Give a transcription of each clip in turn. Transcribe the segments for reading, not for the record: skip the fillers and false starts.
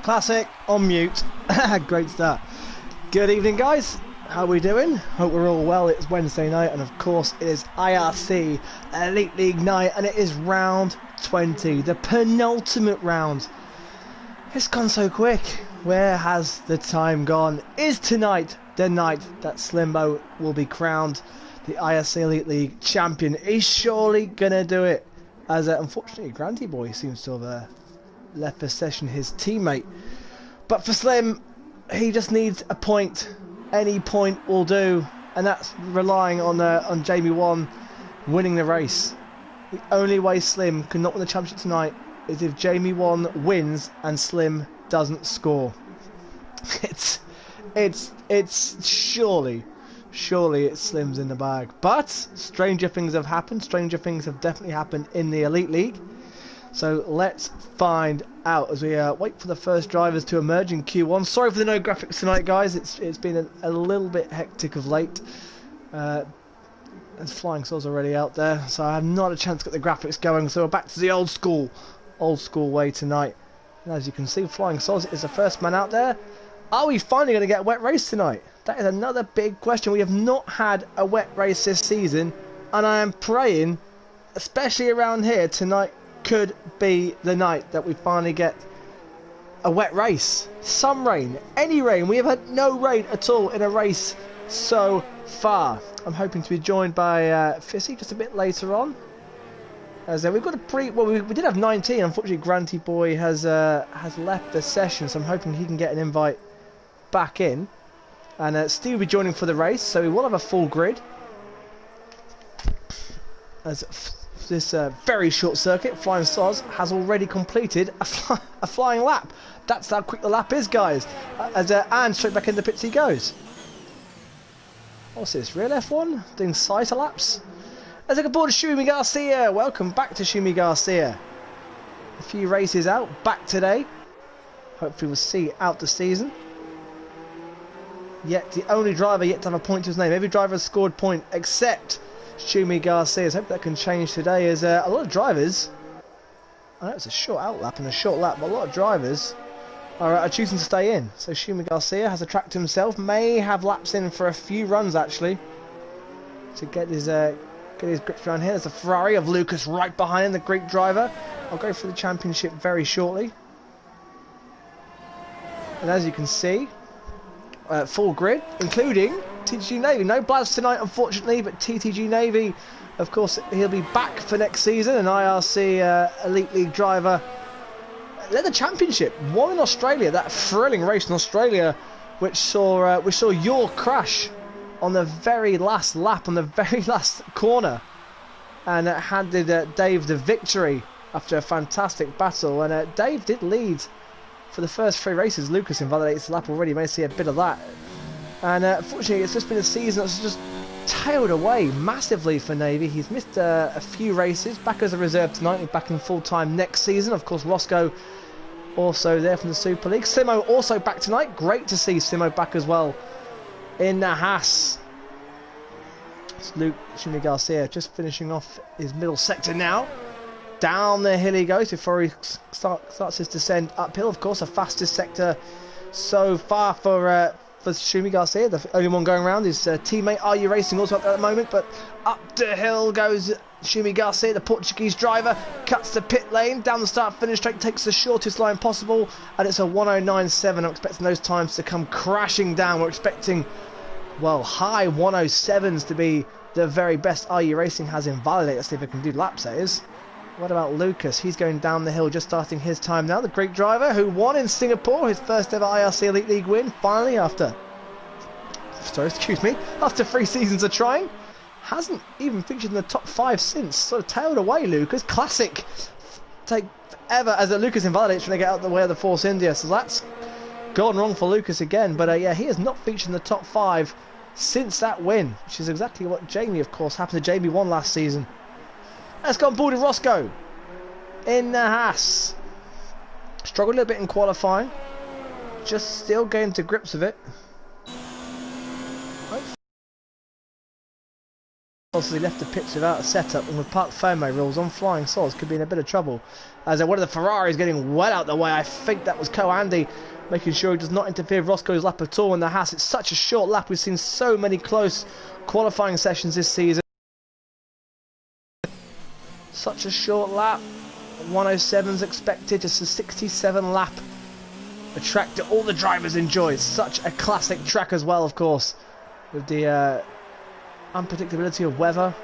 Classic on mute. Great start. Good evening, guys. How are we doing? Hope we're all well. It's Wednesday night, and of course, it is IRC Elite League night, and it is round 20, the penultimate round. It's gone so quick. Where has the time gone? Is tonight the night that Slimbo will be crowned the IRC Elite League champion? He's surely gonna do it. As unfortunately, Granty Boy seems to have left possession his teammate. But for Slim, he just needs a point. Any point will do, and that's relying on Jamie 1 winning the race. The only way Slim can not win the championship tonight is if Jamie 1 wins and Slim doesn't score. It's surely it's Slim's in the bag. But stranger things have happened. Stranger things have definitely happened in the Elite League. So let's find out as we wait for the first drivers to emerge in Q1. Sorry for the no graphics tonight, guys. It's been a little bit hectic of late. There's flying saws already out there, so I have not had a chance to get the graphics going. So we're back to the old school way tonight. And as you can see, Flying Saws is the first man out there. Are we finally going to get a wet race tonight? That is another big question. We have not had a wet race this season, and I am praying, especially around here, tonight could be the night that we finally get a wet race. Some rain, any rain. We have had no rain at all in a race so far. I'm hoping to be joined by Fissy just a bit later on. As we've got a we did have 19. Unfortunately, Granty Boy has left the session, so I'm hoping he can get an invite back in. And Steve will be joining for the race, so we will have a full grid. As this very short circuit, Flying Stars has already completed a flying lap. That's how quick the lap is, guys. And straight back into pits he goes. What's this? Real F1? Doing sighter laps? Let's look aboard Shumi Garcia. Welcome back to Shumi Garcia. A few races out, back today. Hopefully we'll see out the season. Yet the only driver yet to have a point to his name. Every driver has scored point except Shumi Garcia. Hope that can change today, as a lot of drivers, I know it's a short out lap and a short lap, but a lot of drivers are choosing to stay in. So Shumi Garcia has a track to himself, may have laps in for a few runs actually to get his grips around here. There's a Ferrari of Lucas right behind him, the Greek driver. I'll go for the championship very shortly. And as you can see, full grid, including TTG Navy. No Blaz tonight, unfortunately, but TTG Navy, of course, he'll be back for next season. An IRC Elite League driver. Led the championship, won in Australia, that thrilling race in Australia, which saw your crash on the very last lap, on the very last corner, and it handed Dave the victory after a fantastic battle. And Dave did lead for the first 3 races. Lucas invalidates the lap already. You may see a bit of that. And unfortunately, it's just been a season that's just tailed away massively for Navy. He's missed a few races. Back as a reserve tonight. He's back in full time next season. Of course, Roscoe also there from the Super League. Simo also back tonight. Great to see Simo back as well in the Haas. It's Luke Shumi Garcia just finishing off his middle sector now. Down the hill he goes before he starts his descent uphill. Of course, the fastest sector so far for Shumi Garcia. The only one going around. His teammate Are You Racing also up there at the moment, but up the hill goes Shumi Garcia, the Portuguese driver, cuts the pit lane, down the start-finish straight, takes the shortest line possible, and it's a 109.7. I'm expecting those times to come crashing down. We're expecting, well, high 107s to be the very best Are You Racing has invalidated. Let's see if it can do laps, that is. What about Lucas? He's going down the hill, just starting his time now. The Greek driver who won in Singapore, his first ever IRC Elite League win, finally after 3 seasons of trying. Hasn't even featured in the top 5 since. Sort of tailed away, Lucas. Classic. Take forever as Lucas invalidates when they get out of the way of the Force India. So that's gone wrong for Lucas again. But yeah, he has not featured in the top 5 since that win, which is exactly what Jamie, of course, happened to Jamie 1 last season. Let's go on board with Roscoe in the Haas. Struggled a little bit in qualifying. Just still getting to grips with it. course, as he left the pitch without a setup, and with Parc Fermé rules on flying sods, could be in a bit of trouble. As one of the Ferraris getting well out the way, I think that was Co-Andy, making sure he does not interfere with Roscoe's lap at all in the Haas. It's such a short lap. We've seen so many close qualifying sessions this season. Such a short lap. 107's expected, just a 67 lap. A track that all the drivers enjoy. It's such a classic track as well, of course, with the unpredictability of weather.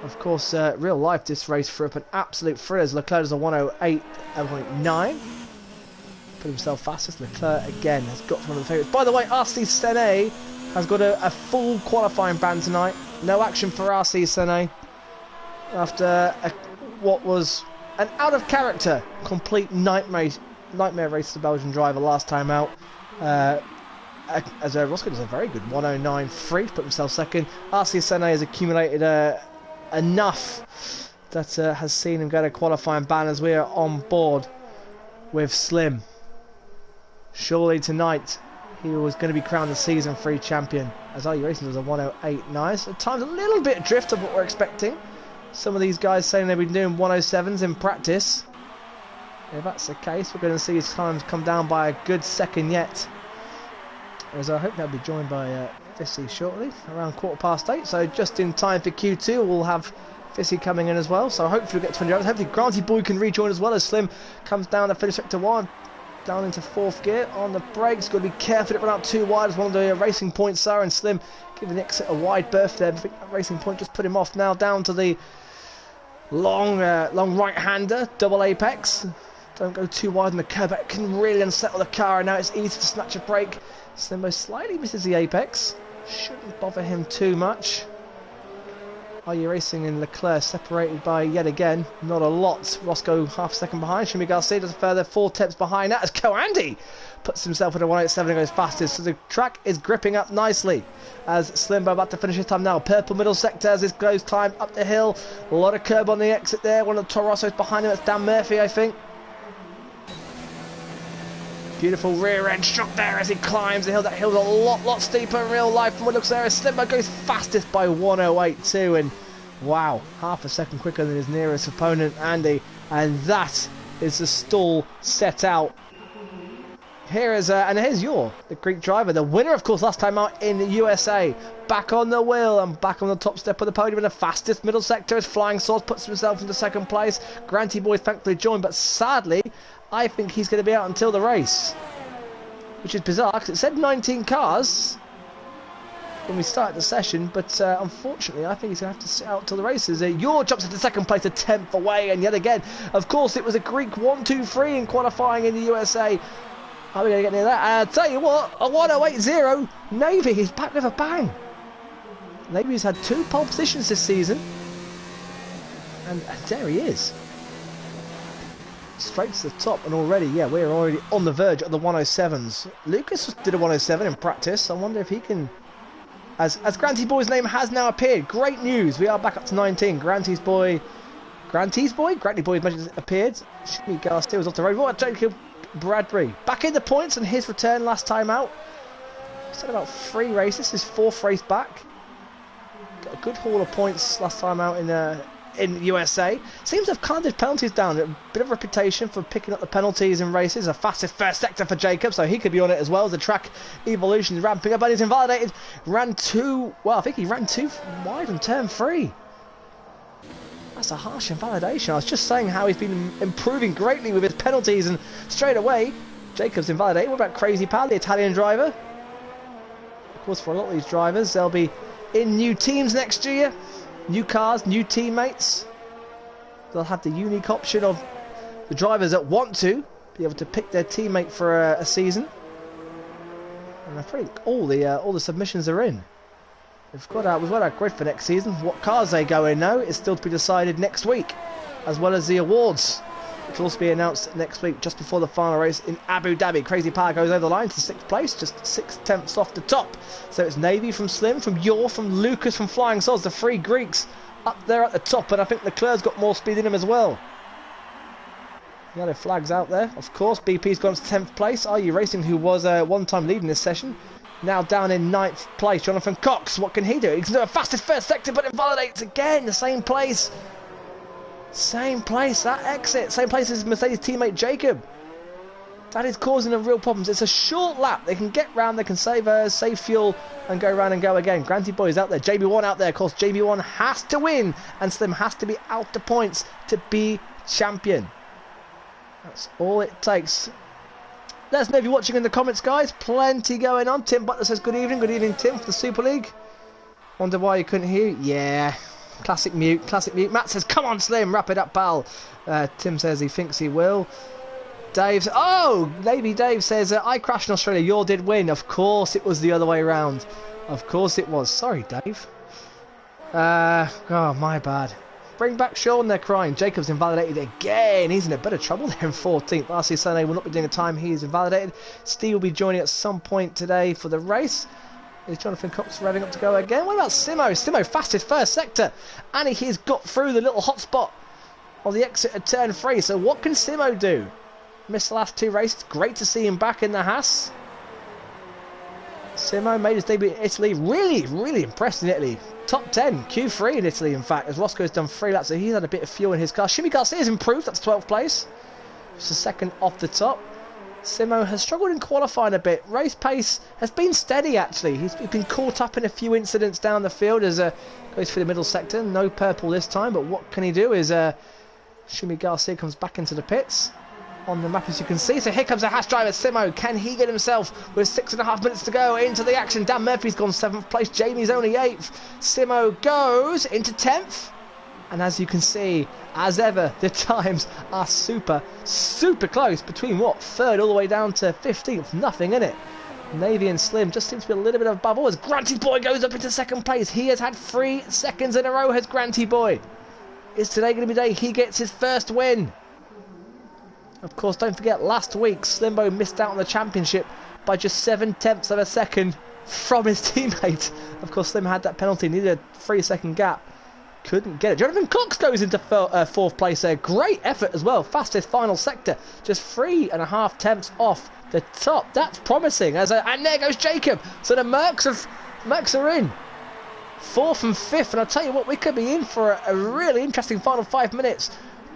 Of course, real life, this race threw up an absolute thrill as Leclerc is a 108.9. Put himself fastest. Leclerc again has got one of the favourites. By the way, RC Sene has got a full qualifying ban tonight. No action for RC Sene after what was an out of character, complete nightmare race to the Belgian driver last time out. As Roscoe does a very good 109.3 to put himself second. RC Sene has accumulated enough that has seen him get a qualifying ban as we are on board with Slim. Surely tonight he was going to be crowned the season 3 champion, as IU Racing does a 108.9. At times a little bit drift of what we're expecting. Some of these guys saying they've been doing 107s in practice. If that's the case, we're going to see his times come down by a good second yet. As I hope they'll be joined by Vissy shortly, around 8:15. So just in time for Q2, we'll have Vissy coming in as well. So hopefully we'll get 20 hours. Hopefully Granty Boy can rejoin as well, as Slim comes down the finish sector 1. Down into 4th gear on the brakes. Got to be careful to run out too wide as one of the Racing Points are, and Slim giving the exit a wide berth there. I think that Racing Point just put him off. Now down to the long right-hander, double apex. Don't go too wide on the curb. It can really unsettle the car, and now it's easy to snatch a break. Slimbo slightly misses the apex. Shouldn't bother him too much. IU Racing and Leclerc separated by, yet again, not a lot. Roscoe half a second behind. Shimi Garcia does a further 4 tenths behind that as Co-Andy puts himself at a 187 and goes fastest. So the track is gripping up nicely as Slimbo about to finish his time now. Purple middle sector as this goes climb up the hill. A lot of curb on the exit there. One of the Toro Rossos behind him. That's Dan Murphy, I think. Beautiful rear end shot there as he climbs the hill. That hill's a lot steeper in real life from what looks there. As Slimbo goes fastest by 108.2, and wow, half a second quicker than his nearest opponent, Andy. And that is the stall set out. Here is and here's the Greek driver, the winner, of course, last time out in the USA. Back on the wheel and back on the top step of the podium in the fastest middle sector as Flying Swords puts himself into 2nd place. Granty Boy thankfully joined, but sadly, I think he's going to be out until the race, which is bizarre because it said 19 cars when we started the session, but unfortunately I think he's going to have to sit out till the races. Yor jumps into 2nd place, a 10th away, and yet again, of course, it was a Greek 1, 2, 3 in qualifying in the USA. Are we going to get near that? And I'll tell you what, a 108.0, Navy is back with a bang. Navy's had 2 pole positions this season, and there he is. Straight to the top, and already, yeah, we're already on the verge of the 107s. Lucas did a 107 in practice. I wonder if he can, as Granty Boy's name has now appeared. Great news, we are back up to 19. Granty Boy has appeared. Shimi Garcia was off the road. What a Jacob Bradbury back in the points, and his return last time out. He's had about 3 races, his 4th race back. Got a good haul of points last time out in USA. Seems to have calmed his penalties down. A bit of reputation for picking up the penalties in races. A fastest first sector for Jacob, so he could be on it as well. The track evolution is ramping up, but he's invalidated. Ran 2, well, I think he ran 2 wide on turn 3. That's a harsh invalidation. I was just saying how he's been improving greatly with his penalties, and straight away Jacob's invalidated. What about Crazy Pal, the Italian driver? Of course, for a lot of these drivers, they'll be in new teams next year. New cars, new teammates. They'll have the unique option of the drivers that want to be able to pick their teammate for a season. And I think all the submissions are in. We've got our grid for next season. What cars they go in now is still to be decided next week, as well as the awards, which will also be announced next week, just before the final race in Abu Dhabi. Crazy Power goes over the line to 6th place, just 6 tenths off the top. So it's Navy from Slim, from Yor, from Lucas, from Flying Swords, the 3 Greeks up there at the top, and I think Leclerc's got more speed in him as well. Yellow flags out there, of course. BP's gone to 10th place. IU Racing, who was one time leading this session, Now down in 9th place, Jonathan Cox. What can he do? He can do a fastest first sector, but invalidates again. The same place. Same place, that exit. Same place as Mercedes teammate Jacob. That is causing them real problems. It's a short lap. They can get round, they can save fuel, and go round and go again. Granty Boy's out there. JB1 out there. Of course, JB1 has to win, and Slim has to be out the points to be champion. That's all it takes. Let us know if you're watching in the comments, guys. Plenty going on. Tim Butler says good evening. Good evening, Tim, for the Super League. Wonder why you couldn't hear you? Yeah. Classic mute. Classic mute. Matt says, come on, Slim. Wrap it up, pal. Tim says he thinks he will. Dave, oh, Navy Dave says, I crashed in Australia, you did win. Of course it was the other way around. Of course it was. Sorry, Dave. Oh, my bad. Bring back Sean, they're crying. Jacob's invalidated again. He's in a bit of trouble there in 14th. RC Sunday will not be doing a time. He is invalidated. Steve will be joining at some point today for the race. Is Jonathan Cox revving up to go again? What about Simo? Simo fastest first sector. And he's got through the little hotspot on the exit at turn 3. So what can Simo do? Missed the last 2 races. Great to see him back in the Haas. Simo made his debut in Italy. Really impressed in Italy. Top 10, Q3 in Italy, in fact, as Roscoe's done 3 laps, so he's had a bit of fuel in his car. Shimi Garcia's improved, that's 12th place. It's the second off the top. Simo has struggled in qualifying a bit. Race pace has been steady, actually. He's been caught up in a few incidents down the field as goes through the middle sector. No purple this time, but what can he do is Shimi Garcia comes back into the pits. On the map, as you can see. So here comes a Haas driver, Simo. Can he get himself with 6.5 minutes to go into the action? Dan Murphy's gone 7th place. Jamie's only 8th. Simo goes into 10th. And as you can see, as ever, the times are super close. Between what? 3rd all the way down to 15th. Nothing in it. Navy and Slim just seems to be a little bit of bubble as Granty Boy goes up into 2nd place. He has had 3 seconds in a row, has Granty Boy. Is today going to be the day he gets his first win? Of course, don't forget, last week, Slimbo missed out on the championship by just 7/10 of a second from his teammate. Of course, Slim had that penalty, needed a 3-second gap. Couldn't get it. Jonathan Cox goes into 4th place there. Great effort as well. Fastest final sector. Just 3.5 tenths off the top. That's promising. And there goes Jacob. So the Mercs are in. 4th and 5th. And I'll tell you what, we could be in for a really interesting final 5 minutes.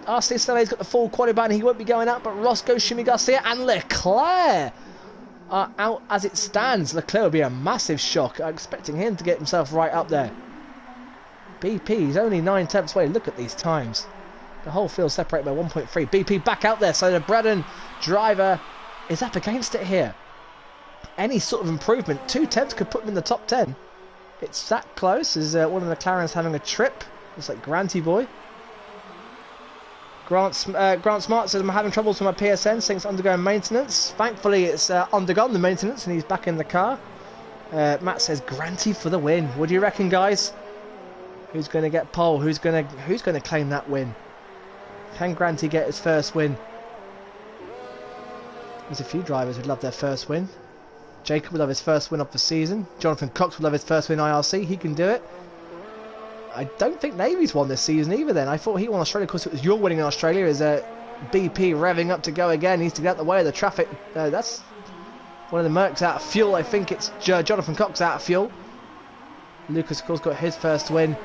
RC Stanley's got the full quality ban, he won't be going out, but Roscoe, Shimi Garcia and Leclerc are out as it stands. Leclerc will be a massive shock. I'm expecting him to get himself right up there. BP is only 9/10 away. Look at these times. The whole field separated by 1.3. BP back out there, so the Braddon driver is up against it here. Any sort of improvement, 2/10 could put him in the top 10. It's that close as one of the McLarens having a trip. Looks like Granty Boy. Grant Smart says, I'm having troubles with my PSN, saying it's undergoing maintenance. Thankfully, it's undergone the maintenance and he's back in the car. Matt says, Granty for the win. What do you reckon, guys? Who's going to get pole? Who's going to claim that win? Can Granty get his first win? There's a few drivers who'd love their first win. Jacob would love his first win of the season. Jonathan Cox would love his first win IRC. He can do it. I don't think Navy's won this season either then. I thought he won Australia because it was your winning in Australia. Is BP revving up to go again. Needs to get out the way of the traffic. That's one of the Mercs out of fuel. I think it's Jonathan Cox out of fuel. Lucas, of course, got his first win.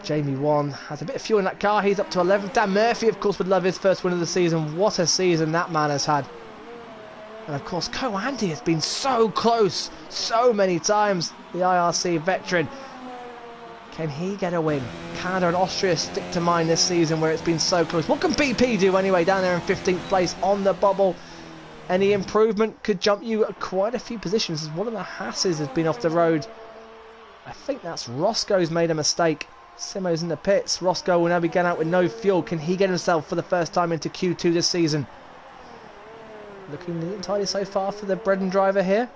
Jamie won. Has a bit of fuel in that car. He's up to 11th. Dan Murphy, of course, would love his first win of the season. What a season that man has had. And, of course, Co-Andy has been so close so many times. The IRC veteran. Can he get a win? Canada and Austria stick to mind this season where it's been so close. What can BP do anyway down there in 15th place on the bubble? Any improvement could jump you quite a few positions as one of the Hasses has been off the road. I think that's Roscoe's made a mistake. Simo's in the pits. Roscoe will now be getting out with no fuel. Can he get himself for the first time into Q2 this season? Looking entirely so far for the Braddon driver here.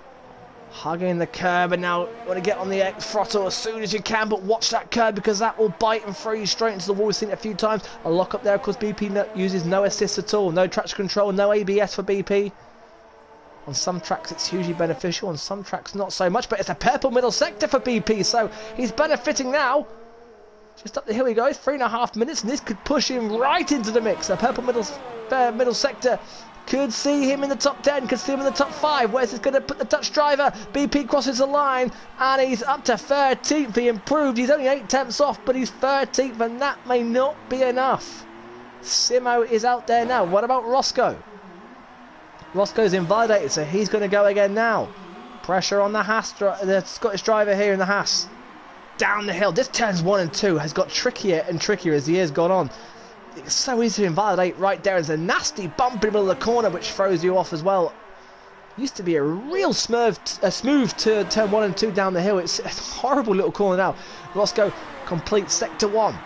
Hugging the curb, and now want to get on the X throttle as soon as you can, but watch that curb because that will bite and throw you straight into the wall. We've seen it a few times. A lock up there, of course. BP uses no assist at all, no traction control, no ABS for BP. On some tracks it's hugely beneficial, on some tracks not so much, but it's a purple middle sector for BP, so he's benefiting now. Just up the hill he goes, 3.5 minutes, and this could push him right into the mix. A purple middle sector Could see him in the top 10, could see him in the top 5. Where's this going to put the Dutch driver? BP crosses the line, and he's up to 13th. He improved. He's only 8 tenths off, but he's 13th, and that may not be enough. Simo is out there now. What about Roscoe? Roscoe's invalidated, so he's going to go again now. Pressure on the Scottish driver here in the Haas. Down the hill. This turns 1 and 2 has got trickier and trickier as the year's gone on. It's so easy to invalidate right there. It's a nasty bump in the middle of the corner which throws you off as well. Used to be a real smooth to turn 1 and 2 down the hill. It's a horrible little corner now. Roscoe completes sector 1.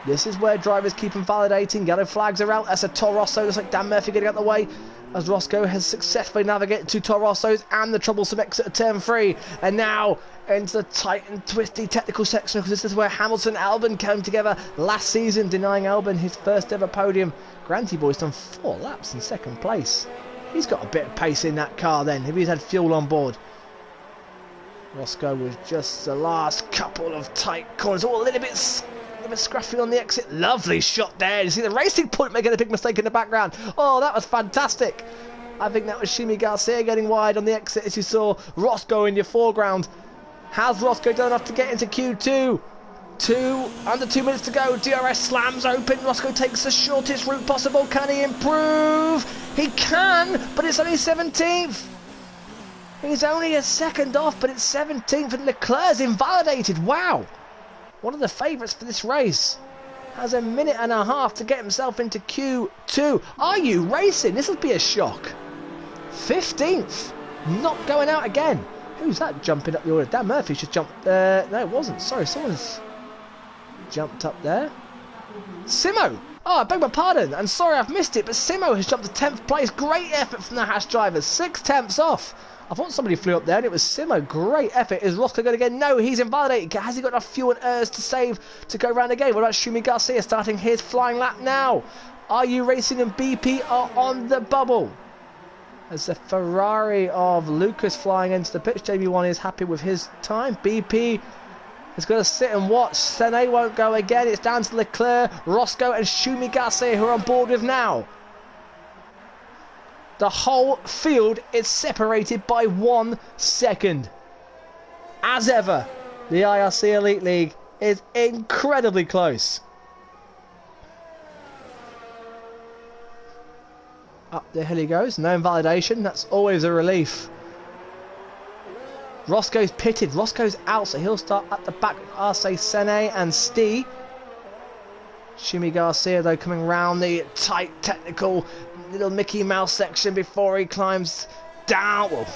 This is where drivers keep invalidating. Yellow flags are out. That's a Toro Rosso. Looks like Dan Murphy getting out of the way as Roscoe has successfully navigated 2 Toro Rossos and the troublesome exit of turn 3. And now into the tight and twisty technical section, because this is where Hamilton and Albon came together last season, denying Albon his first ever podium. Granty Boy's done 4 laps in 2nd place. He's got a bit of pace in that car then, if he's had fuel on board. Roscoe with just the last couple of tight corners, all a little bit scruffy on the exit. Lovely shot there. You see the Racing Point making a big mistake in the background. Oh, that was fantastic. I think that was Shimi Garcia getting wide on the exit, as you saw Roscoe in your foreground. Has Roscoe done enough to get into Q2? Under 2 minutes to go. DRS slams open. Roscoe takes the shortest route possible. Can he improve? He can, but it's only 17th. He's only a second off, but it's 17th, and Leclerc's invalidated. Wow. One of the favourites for this race. Has a minute and a half to get himself into Q2. Are you racing? This will be a shock. 15th. Not going out again. Who's that jumping up the order? Dan Murphy just jumped. No, it wasn't. Sorry, someone's jumped up there. Simo. Oh, I beg my pardon. I'm sorry I've missed it, but Simo has jumped to 10th place. Great effort from the Haas drivers. 6 tenths off. I thought somebody flew up there and it was Simo. Great effort. Is Roscoe going to go? No, he's invalidated. Has he got enough fuel and airs to save to go round again? What about Shumi Garcia starting his flying lap now? Are you racing and BP are on the bubble? As the Ferrari of Lucas flying into the pitch. JB1 is happy with his time. BP is going to sit and watch. Sene won't go again. It's down to Leclerc, Roscoe and Shumi Garcia who are on board with now. The whole field is separated by 1 second. As ever, the IRC Elite League is incredibly close. Up the hill he goes. No invalidation. That's always a relief. Roscoe's pitted. Roscoe's out, so he'll start at the back of Arce, Sene and Stee. Shimi Garcia, though, coming round the tight technical little Mickey Mouse section before he climbs down. Well,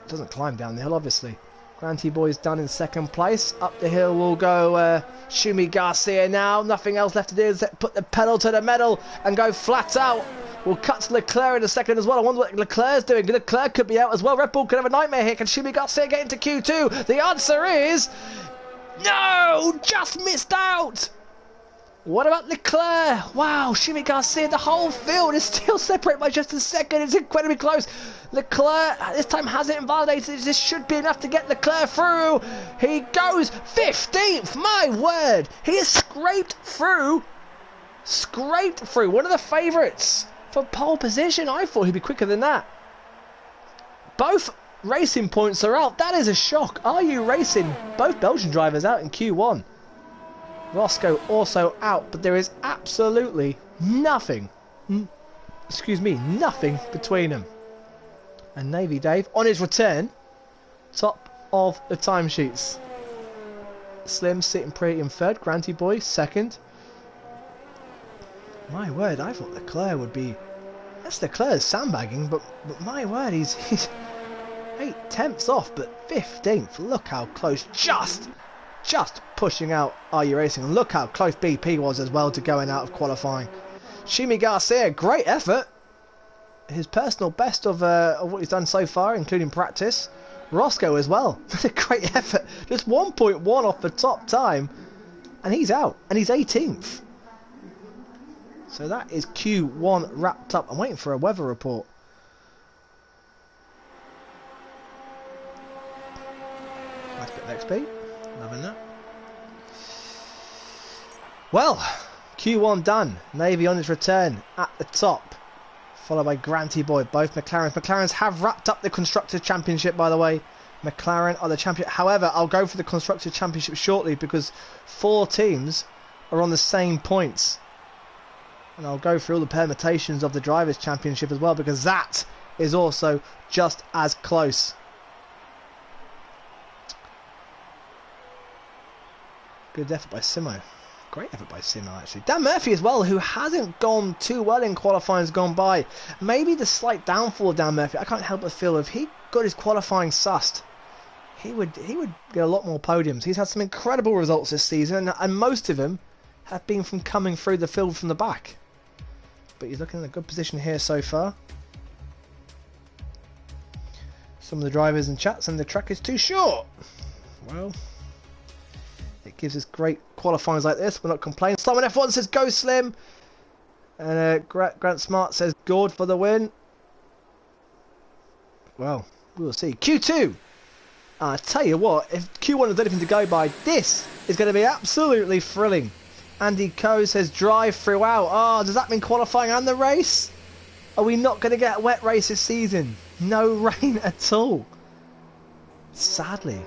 doesn't climb down the hill, obviously. Granty Boy's done in 2nd place. Up the hill will go Shumi Garcia now. Nothing else left to do is put the pedal to the metal and go flat out. We'll cut to Leclerc in a second as well. I wonder what Leclerc's doing. Leclerc could be out as well. Red Bull could have a nightmare here. Can Shumi Garcia get into Q2? The answer is no! Just missed out! What about Leclerc? Wow, Shimi Garcia, the whole field is still separated by just a second. It's incredibly close. Leclerc this time hasn't invalidated. This should be enough to get Leclerc through. He goes 15th. My word. He has scraped through. One of the favourites for pole position. I thought he'd be quicker than that. Both racing points are out. That is a shock. Are you racing? Both Belgian drivers out in Q1. Roscoe also out, but there is absolutely nothing, nothing between them. And Navy Dave, on his return, top of the timesheets. Slim sitting pretty in 3rd, Granty Boy 2nd. My word, I thought Leclerc would be... That's Leclerc's sandbagging, but my word, he's 8 tenths off, but 15th. Look how close, just pushing out Are You Racing. And look how close BP was as well to going out of qualifying. Shimi Garcia, great effort. His personal best of what he's done so far, including practice. Roscoe as well. A great effort. Just 1.1 off the top time. And he's out. And he's 18th. So that is Q1 wrapped up. I'm waiting for a weather report. Nice bit of XP. Loving that. Well, Q1 done. Navy on his return at the top. followed by Granty Boy, both McLarens. McLarens have wrapped up the Constructors' Championship, by the way. McLaren are the champion. However, I'll go for the Constructors' Championship shortly because 4 teams are on the same points. And I'll go through all the permutations of the Drivers' Championship as well because that is also just as close. Good effort by Simo. Great effort by Simo, actually. Dan Murphy as well, who hasn't gone too well in qualifying, has gone by. Maybe the slight downfall of Dan Murphy, I can't help but feel if he got his qualifying sussed, he would get a lot more podiums. He's had some incredible results this season, and most of them have been from coming through the field from the back. But he's looking in a good position here so far. Some of the drivers in chat saying the track is too short. Well, it gives us great qualifiers like this. We're not complaining. Slim F1 says go Slim. And Grant Smart says Gord for the win. Well, we'll see. Q2. I tell you what, if Q1 has anything to go by, this is going to be absolutely thrilling. Andy Coe says drive throughout. Oh, does that mean qualifying and the race? Are we not going to get a wet race this season? No rain at all. Sadly.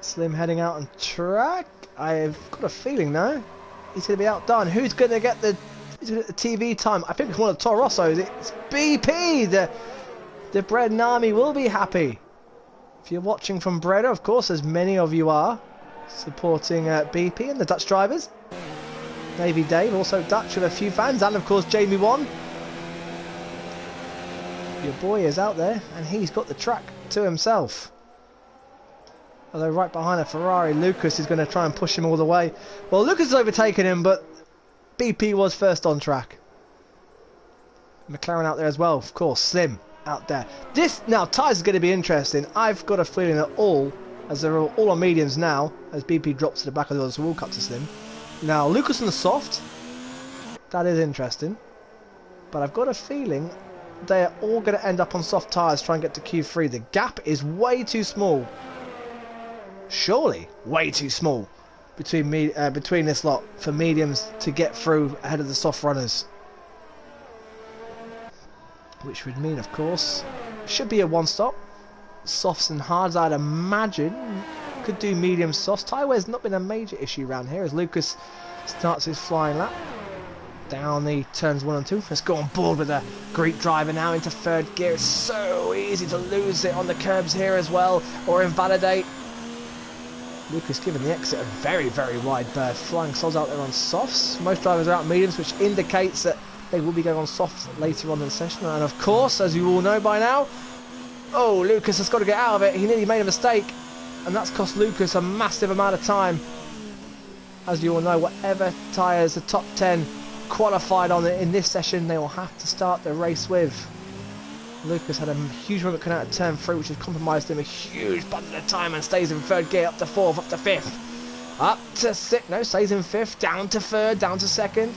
Slim heading out on track. I've got a feeling though he's going to be outdone. Who's going to get the TV time? I think it's one of the Toro Rossos. It's BP. The Bread Army will be happy. If you're watching from Breda, of course, as many of you are, supporting BP and the Dutch drivers. Navy Dave, also Dutch with a few fans, and of course Jamie Wan. Your boy is out there, and he's got the track to himself. Although right behind a Ferrari, Lucas is going to try and push him all the way. Well, Lucas has overtaken him, but BP was first on track. McLaren out there as well, of course. Slim out there. This now tyres is going to be interesting. I've got a feeling that all, as they're all on mediums now, as BP drops to the back of the other, so we'll cut to Slim. Now Lucas on the soft. That is interesting, but I've got a feeling they are all going to end up on soft tyres, try and get to Q3. The gap is way too small. Surely way too small between this lot for mediums to get through ahead of the soft runners, which would mean, of course, should be a one-stop. Softs and hards, I'd imagine, could do medium softs. Tyre wear's not been a major issue around here as Lucas starts his flying lap down the turns 1 and 2. Let's go on board with the Greek driver now into third gear. It's so easy to lose it on the curbs here as well, or invalidate. Lucas giving the exit a very, very wide berth. Flying sods out there on softs. Most drivers are out mediums, which indicates that they will be going on softs later on in the session. And of course, as you all know by now, oh, Lucas has got to get out of it. He nearly made a mistake, and that's cost Lucas a massive amount of time. As you all know, whatever tyres the top 10 qualified on in this session, they will have to start the race with. Lucas had a huge moment coming out of turn 3, which has compromised him a huge bunch of time, and stays in third gear, up to 4th, up to 5th, up to 6th, no, stays in 5th, down to 3rd, down to 2nd.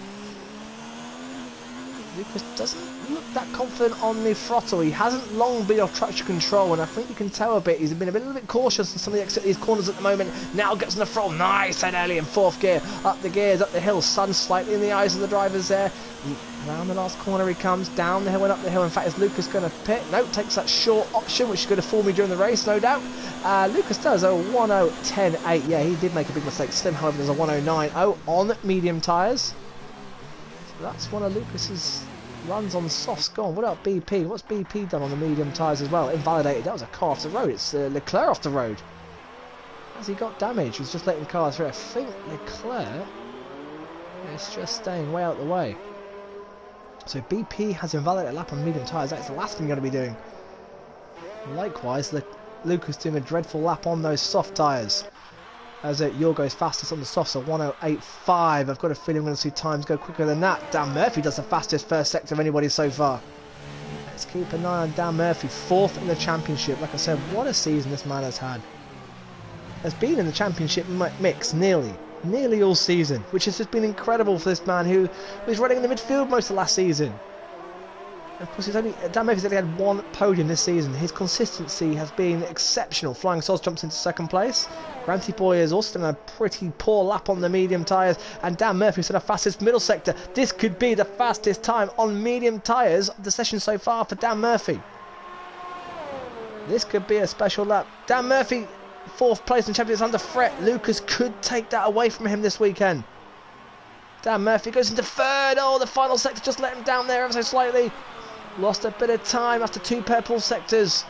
Lucas doesn't look that confident on the throttle. He hasn't long been off traction control, and I think you can tell a bit. He's been a little bit cautious in some of these corners at the moment. Now gets on the throttle. Nice head early in 4th gear. Up the gears, up the hill. Sun slightly in the eyes of the drivers there. Around the last corner he comes. Down the hill and up the hill. In fact, is Lucas going to pit? No, takes that short option, which is going to fool me during the race, no doubt. Lucas does a 1:10.8. Yeah, he did make a big mistake. Slim, however, does a 1:09.0 on medium tyres. That's one of Lucas's runs on softs gone. What about BP? What's BP done on the medium tyres as well? Invalidated. That was a car off the road. It's Leclerc off the road. Has he got damage? He's just letting cars through. I think Leclerc is just staying way out the way. So BP has invalidated a lap on medium tyres. That's the last thing you're going to be doing. Likewise, Lucas doing a dreadful lap on those soft tyres. As Yorgo's fastest on the softs, a 1:08.5. I've got a feeling we're going to see times go quicker than that. Dan Murphy does the fastest first sector of anybody so far. Let's keep an eye on Dan Murphy, 4th in the championship. Like I said, what a season this man has had. Has been in the championship mix nearly all season, which has just been incredible for this man who was running in the midfield most of last season. Of course, Dan Murphy's only had one podium this season. His consistency has been exceptional. Flying Soz jumps into second place. Granty Boy has also done a pretty poor lap on the medium tyres. And Dan Murphy's done the fastest middle sector. This could be the fastest time on medium tyres of the session so far for Dan Murphy. This could be a special lap. Dan Murphy, 4th place in Champions under threat. Lucas could take that away from him this weekend. Dan Murphy goes into 3rd. Oh, the final sector just let him down there ever so slightly. Lost a bit of time after 2 purple sectors.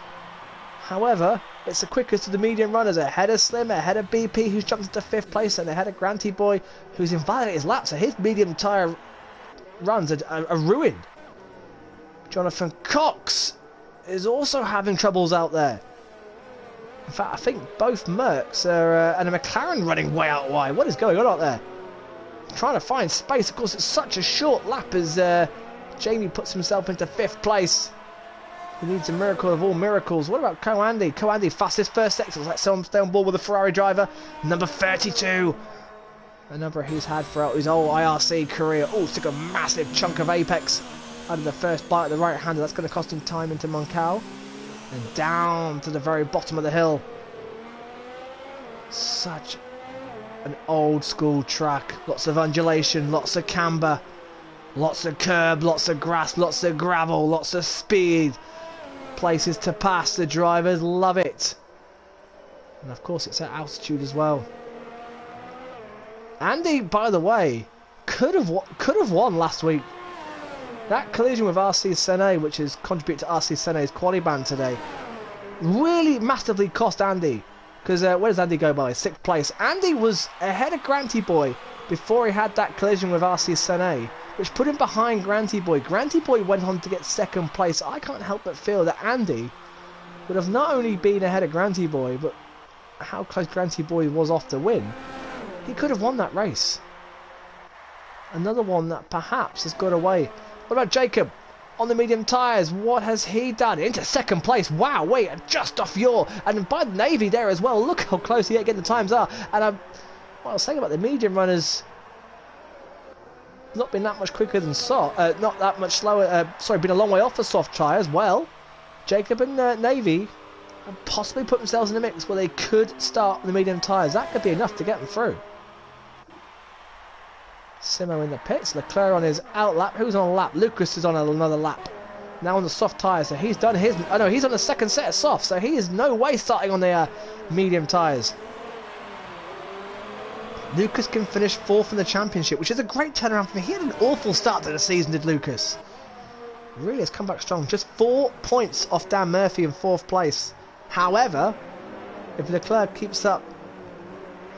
However, it's the quickest of the medium runners. Ahead of Slim, ahead of BP, who's jumped into 5th place, and ahead of Granty Boy, who's invalidated his lap. So his medium tyre runs are ruined. Jonathan Cox is also having troubles out there. In fact, I think both Mercs are, and a McLaren running way out wide. What is going on out there? Trying to find space. Of course, it's such a short lap as Jamie puts himself into 5th place. He needs a miracle of all miracles. What about Co-Andy? Co-Andy, fastest first sector. Let's stay on board with the Ferrari driver. Number 32. A number he's had throughout his whole IRC career. Oh, took a massive chunk of apex out of the first bite at the right hander. That's going to cost him time into Moncao. And down to the very bottom of the hill. Such an old school track. Lots of undulation, lots of camber. Lots of curb, lots of grass, lots of gravel, lots of speed. Places to pass, the drivers love it. And of course it's at altitude as well. Andy, by the way, could have won last week. That collision with RC Sene, which has contributed to RC Sene's quali ban today, really massively cost Andy. Because where does Andy go by? 6th place. Andy was ahead of Granty Boy before he had that collision with RC Sene, which put him behind Granty Boy. Granty Boy went on to get 2nd place. I can't help but feel that Andy would have not only been ahead of Granty Boy, but how close Granty Boy was off to win. He could have won that race. Another one that perhaps has got away. What about Jacob? On the medium tyres, what has he done? Into 2nd place. Wow, wait, just off your... And by the Navy there as well. Look how close he again the times are. And what I was saying about the medium runners... Not been that much quicker than soft, not that much slower, sorry, been a long way off the soft tyres. Well, Jacob and Navy have possibly put themselves in the mix where they could start the medium tyres. That could be enough to get them through. Simo in the pits, Leclerc on his out lap. Who's on a lap? Lucas is on another lap. Now on the soft tyres, so he's done his... Oh no, he's on the 2nd set of soft, so he is no way starting on the medium tyres. Lucas can finish 4th in the championship, which is a great turnaround for me. He had an awful start to the season, did Lucas. Really has come back strong. Just 4 points off Dan Murphy in 4th place. However, if Leclerc keeps up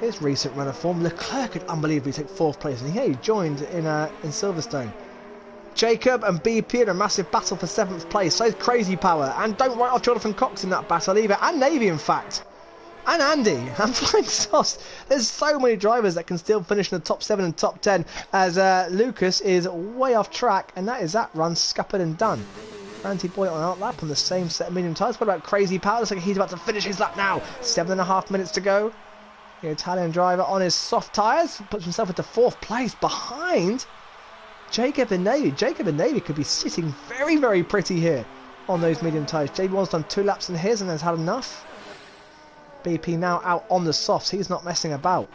his recent run of form, Leclerc could unbelievably take 4th place. And he joined in Silverstone. Jacob and BP in a massive battle for 7th place. So is Crazy Power. And don't write off Jonathan Cox in that battle either. And Navy, in fact. And Andy, and Flying Sauce. There's so many drivers that can still finish in the top 7 and top 10 as Lucas is way off track, and that is that run scuppered and done. Granty Boy on out lap on the same set of medium tyres. What about Crazy Power? Looks like he's about to finish his lap now. 7.5 minutes to go. The Italian driver on his soft tyres puts himself into 4th place behind Jacob and Navy. Jacob and Navy could be sitting very, very pretty here on those medium tyres. JB1's done 2 laps in his and has had enough. BP now out on the softs. He's not messing about.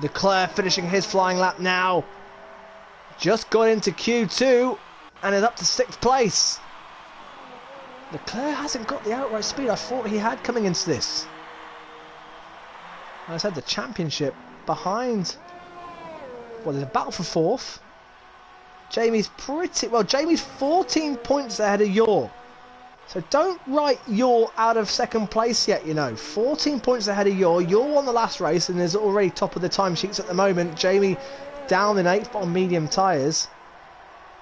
Leclerc finishing his flying lap now. Just got into Q2 and is up to 6th place. Leclerc hasn't got the outright speed I thought he had coming into this. I said the championship behind... Well, there's a battle for 4th. Jamie's pretty... Well, Jamie's 14 points ahead of Yor. So don't write Yor out of 2nd place yet, you know. 14 points ahead of Yor. Yor won the last race and is already top of the timesheets at the moment. Jamie down in 8th on medium tyres.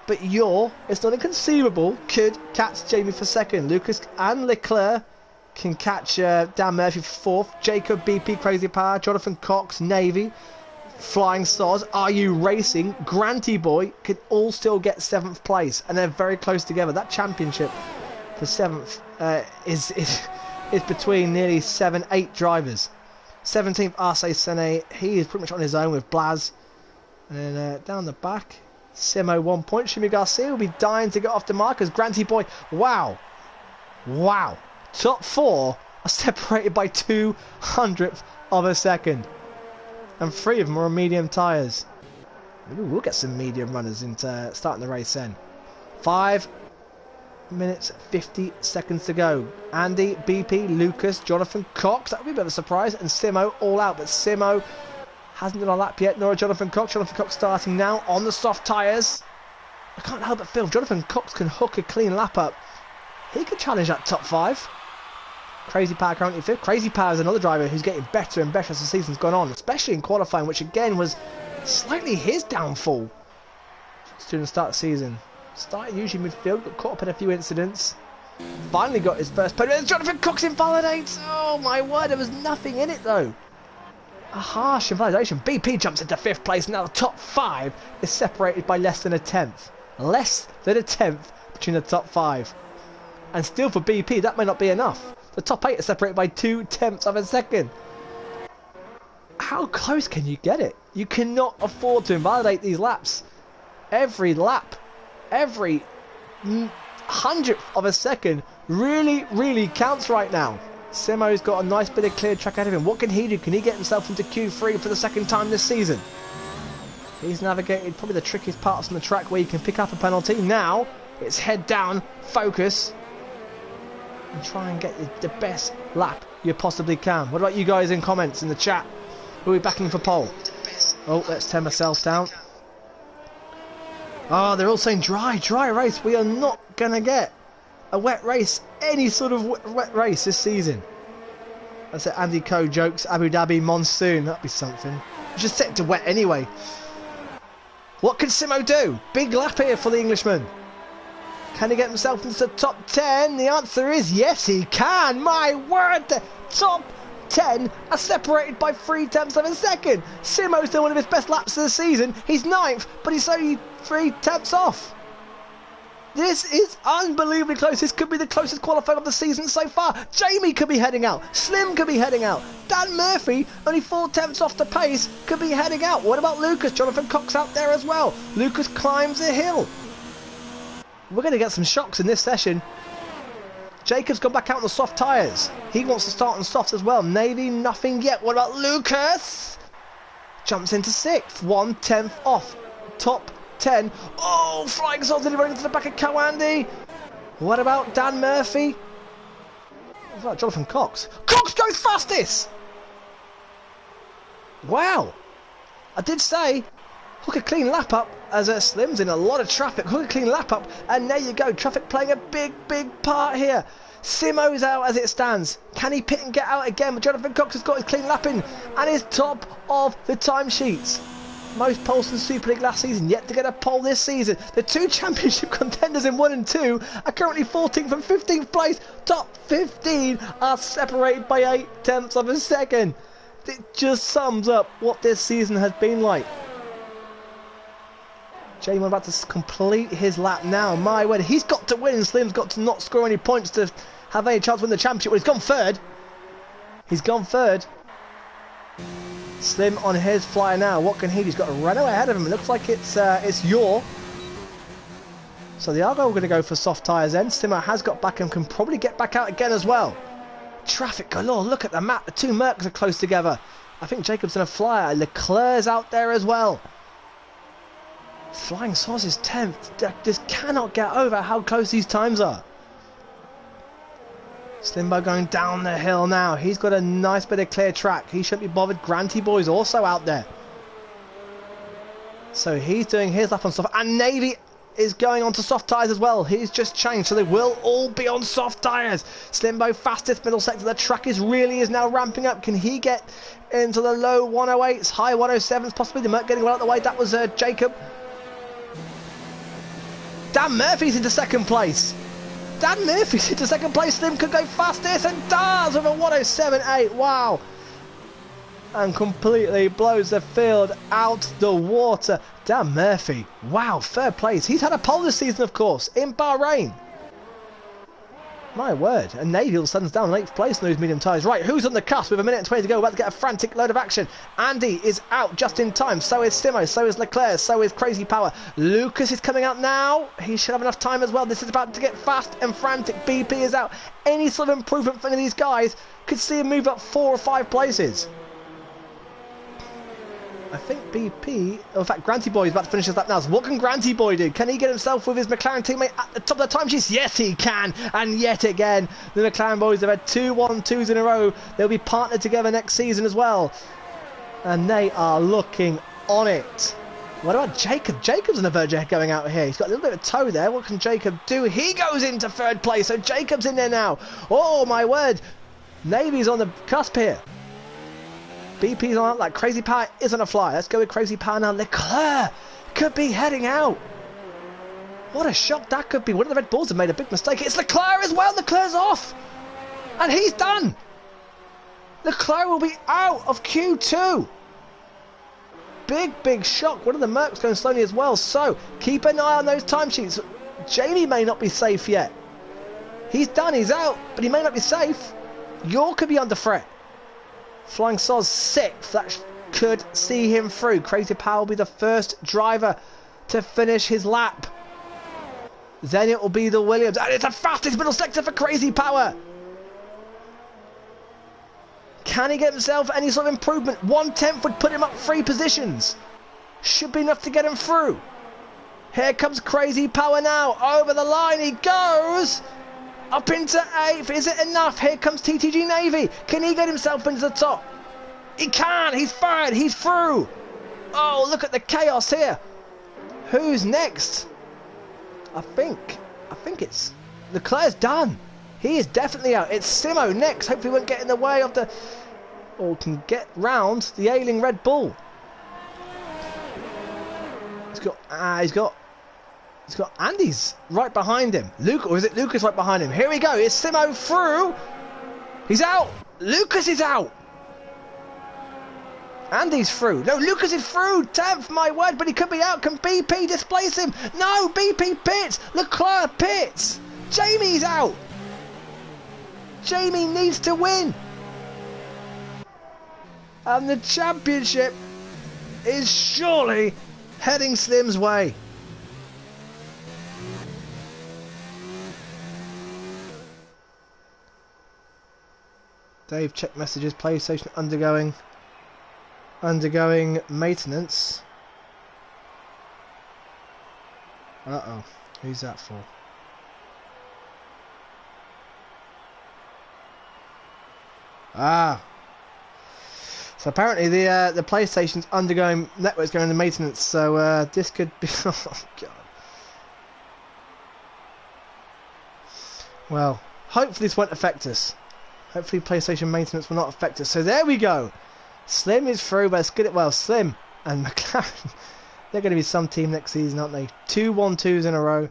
But Yor, it's not inconceivable, could catch Jamie for 2nd. Lucas and Leclerc can catch Dan Murphy for 4th. Jacob, BP, Crazy Power, Jonathan Cox, Navy, Flying Stars, Are You Racing, Granty Boy could all still get 7th place. And they're very close together. That championship... for 7th is between nearly 7-8 drivers. 17th RC Sene, he is pretty much on his own with Blaz. And then down the back, Simo 1 point. Shimi Garcia will be dying to get off the mark as Granty Boy. Wow. Wow. Top 4 are separated by 200th of a second. And 3 of them are on medium tyres. Maybe we'll get some medium runners into starting the race then. 5 minutes 50 seconds to go. Andy, BP, Lucas, Jonathan Cox. That would be a bit of a surprise. And Simo all out. But Simo hasn't done a lap yet, nor Jonathan Cox. Jonathan Cox starting now on the soft tyres. I can't help but feel if Jonathan Cox can hook a clean lap up, he could challenge that top 5. Crazy Power currently 5th. Crazy Power is another driver who's getting better and better as the season's gone on, especially in qualifying, which again was slightly his downfall during the start of the season. Started usually midfield, got caught up in a few incidents. Finally got his first podium. Jonathan Cox invalidates! Oh my word, there was nothing in it though. A harsh invalidation. BP jumps into 5th place. Now the top 5 is separated by less than a 10th. Less than a 10th between the top 5. And still for BP, that may not be enough. The top 8 is separated by 0.2 of a second. How close can you get it? You cannot afford to invalidate these laps. Every lap, every 100th of a second really, really counts right now. Simo's got a nice bit of clear track ahead of him. What can he do? Can he get himself into Q3 for the 2nd time this season? He's navigated probably the trickiest parts on the track where you can pick up a penalty. Now, it's head down, focus, and try and get the best lap you possibly can. What about you guys in comments in the chat? Who are we backing for pole? Oh, let's turn myself down. Oh, they're all saying dry race. We are not going to get a wet race, any sort of wet race this season. That's it, Andy Coe jokes, Abu Dhabi monsoon, that'd be something. It's just set to wet anyway. What can Simo do? Big lap here for the Englishman. Can he get himself into the top 10? The answer is yes, he can. My word, the top 10 are separated by 0.3 of a second. Simo's done one of his best laps of the season. He's 9th, but he's only 0.3 off. This is unbelievably close. This could be the closest qualifying of the season so far. Jamie could be heading out. Slim could be heading out. Dan Murphy, only 0.4 off the pace, could be heading out. What about Lucas? Jonathan Cox out there as well. Lucas climbs the hill. We're going to get some shocks in this session. Jacob's gone back out on the soft tyres. He wants to start on soft as well. Navy, nothing yet. What about Lucas? Jumps into 6th. 1/10 off. Top 10. Oh, flying saucer running into the back of Coandy. What about Dan Murphy? What about Jonathan Cox? Cox goes fastest! Wow. I did say hook a clean lap up as Slim's in a lot of traffic. Hook a clean lap up, and there you go. Traffic playing a big part here. Simo's out as it stands. Can he pit and get out again? But Jonathan Cox has got his clean lap in and is top of the timesheets. Most poles in Super League last season, yet to get a pole this season. The 2 championship contenders in 1 and 2 are currently 14th and 15th place. Top 15 are separated by 0.8 of a second. It just sums up what this season has been like. Jamie about to complete his lap now. My word, he's got to win and Slim's got to not score any points to have any chance to win the championship. Well, he's gone 3rd. He's gone 3rd. Slim on his flyer now. What can he do? He's got a Renault ahead of him. It looks like it's Yor. So the Argo are going to go for soft tyres then. Simo has got back and can probably get back out again as well. Traffic galore. Look at the map. The 2 Mercs are close together. I think Jacob's in a flyer. Leclerc's out there as well. Flying Sauce is 10th. Just cannot get over how close these times are. Slimbo going down the hill now. He's got a nice bit of clear track. He shouldn't be bothered. Granty Boy's also out there. So he's doing his lap on soft. And Navy is going on to soft tyres as well. He's just changed. So they will all be on soft tyres. Slimbo fastest middle sector. The track is now ramping up. Can he get into the low 108s? High 107s possibly. The Merc getting well out of the way. That was Jacob. Dan Murphy's into 2nd place. Dan Murphy's into 2nd place. Slim could go fastest and does with a 107.8. Wow. And completely blows the field out the water. Dan Murphy. Wow, 3rd place. He's had a pole this season, of course, in Bahrain. My word. And Navy all of a sudden down 8th place in those medium tyres. Right, who's on the cusp with a minute and 20 to go? About to get a frantic load of action. Andy is out just in time. So is Simo. So is Leclerc. So is Crazy Power. Lucas is coming out now. He should have enough time as well. This is about to get fast and frantic. BP is out. Any sort of improvement for any of these guys could see him move up 4 or 5 places. I think BP, in fact, Granty Boy is about to finish his lap now. So what can Granty Boy do? Can he get himself with his McLaren teammate at the top of the time sheets? Yes, he can. And yet again, the McLaren boys have had 2 1-2s in a row. They'll be partnered together next season as well. And they are looking on it. What about Jacob? Jacob's on the verge of going out here. He's got a little bit of toe there. What can Jacob do? He goes into 3rd place. So Jacob's in there now. Oh, my word. Navy's on the cusp here. BP's on like Crazy Power is on a fly. Let's go with Crazy Power now. Leclerc could be heading out. What a shock that could be. One of the Red Bulls have made a big mistake. It's Leclerc as well. Leclerc's off. And he's done. Leclerc will be out of Q2. Big shock. One of the Mercs going slowly as well. So keep an eye on those timesheets. Jamie may not be safe yet. He's done. He's out. But he may not be safe. York could be under threat. Flying Soz 6th, that could see him through. Crazy Power will be the first driver to finish his lap. Then it will be the Williams. And it's the fastest middle sector for Crazy Power. Can he get himself any sort of improvement? 1/10 would put him up 3 positions. Should be enough to get him through. Here comes Crazy Power now. Over the line he goes. Up into 8th. Is it enough? Here comes TTG Navy. Can he get himself into the top? He can. He's 3rd. He's through. Oh, look at the chaos here. Who's next? I think it's Leclerc's done. He is definitely out. It's Simo next. Hopefully won't get in the way of the... or can get round the ailing Red Bull. He's got Andy's right behind him. Luke, or is it Lucas right behind him? Here we go. It's Simo through. He's out. Lucas is out. Andy's through. No, Lucas is through. 10th, my word, but he could be out. Can BP displace him? No, BP pits. Leclerc pits. Jamie's out. Jamie needs to win. And the championship is surely heading Slim's way. Dave, check messages. PlayStation undergoing maintenance. Uh-oh. Who's that for? Ah. So apparently the PlayStation's network's going into maintenance. So this could be. Oh God. Well, hopefully this won't affect us. Hopefully PlayStation maintenance will not affect us. So there we go. Slim is through, but it's good. Well, Slim and McLaren, they're going to be some team next season, aren't they? 2 1-2s in a row,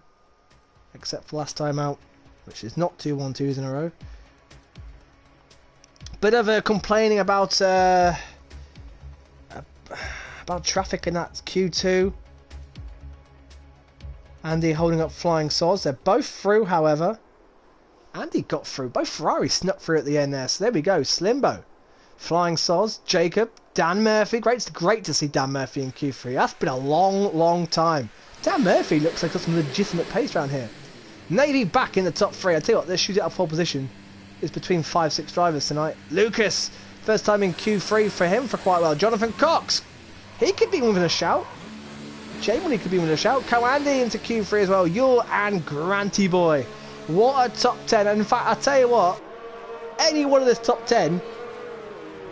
except for last time out, which is not 2 1-2s in a row. Bit of a complaining about traffic in that Q2. Andy holding up Flying Soz. They're both through, however. Andy got through. Both Ferraris snuck through at the end there. So there we go. Slimbo, Flying Soz, Jacob, Dan Murphy. Great to see Dan Murphy in Q3. That's been a long time. Dan Murphy looks like got some legitimate pace around here. Navy back in the top 3. I tell you what, this shoot out of pole position is between 5-6 drivers tonight. Lucas, first time in Q3 for him for quite a while. Jonathan Cox, he could be within a shout. Jamie could be within a shout. Co-Andy into Q3 as well. Yule and Granty Boy. What a top 10. And in fact, I'll tell you what, any one of this top 10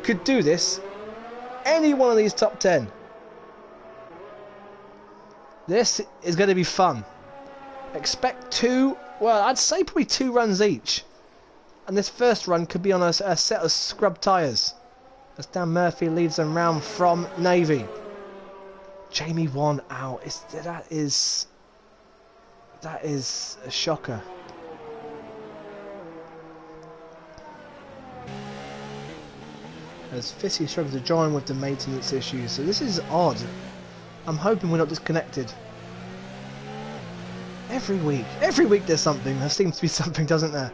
could do this. Any one of these top 10. This is going to be fun. Expect 2, well, I'd say probably 2 runs each. And this first run could be on a set of scrub tyres, as Dan Murphy leads them round from Navy. Jamie 1 out. That is a shocker. As Fissy struggles to join with the maintenance issues, so this is odd. I'm hoping we're not disconnected. Every week there's something. There seems to be something, doesn't there?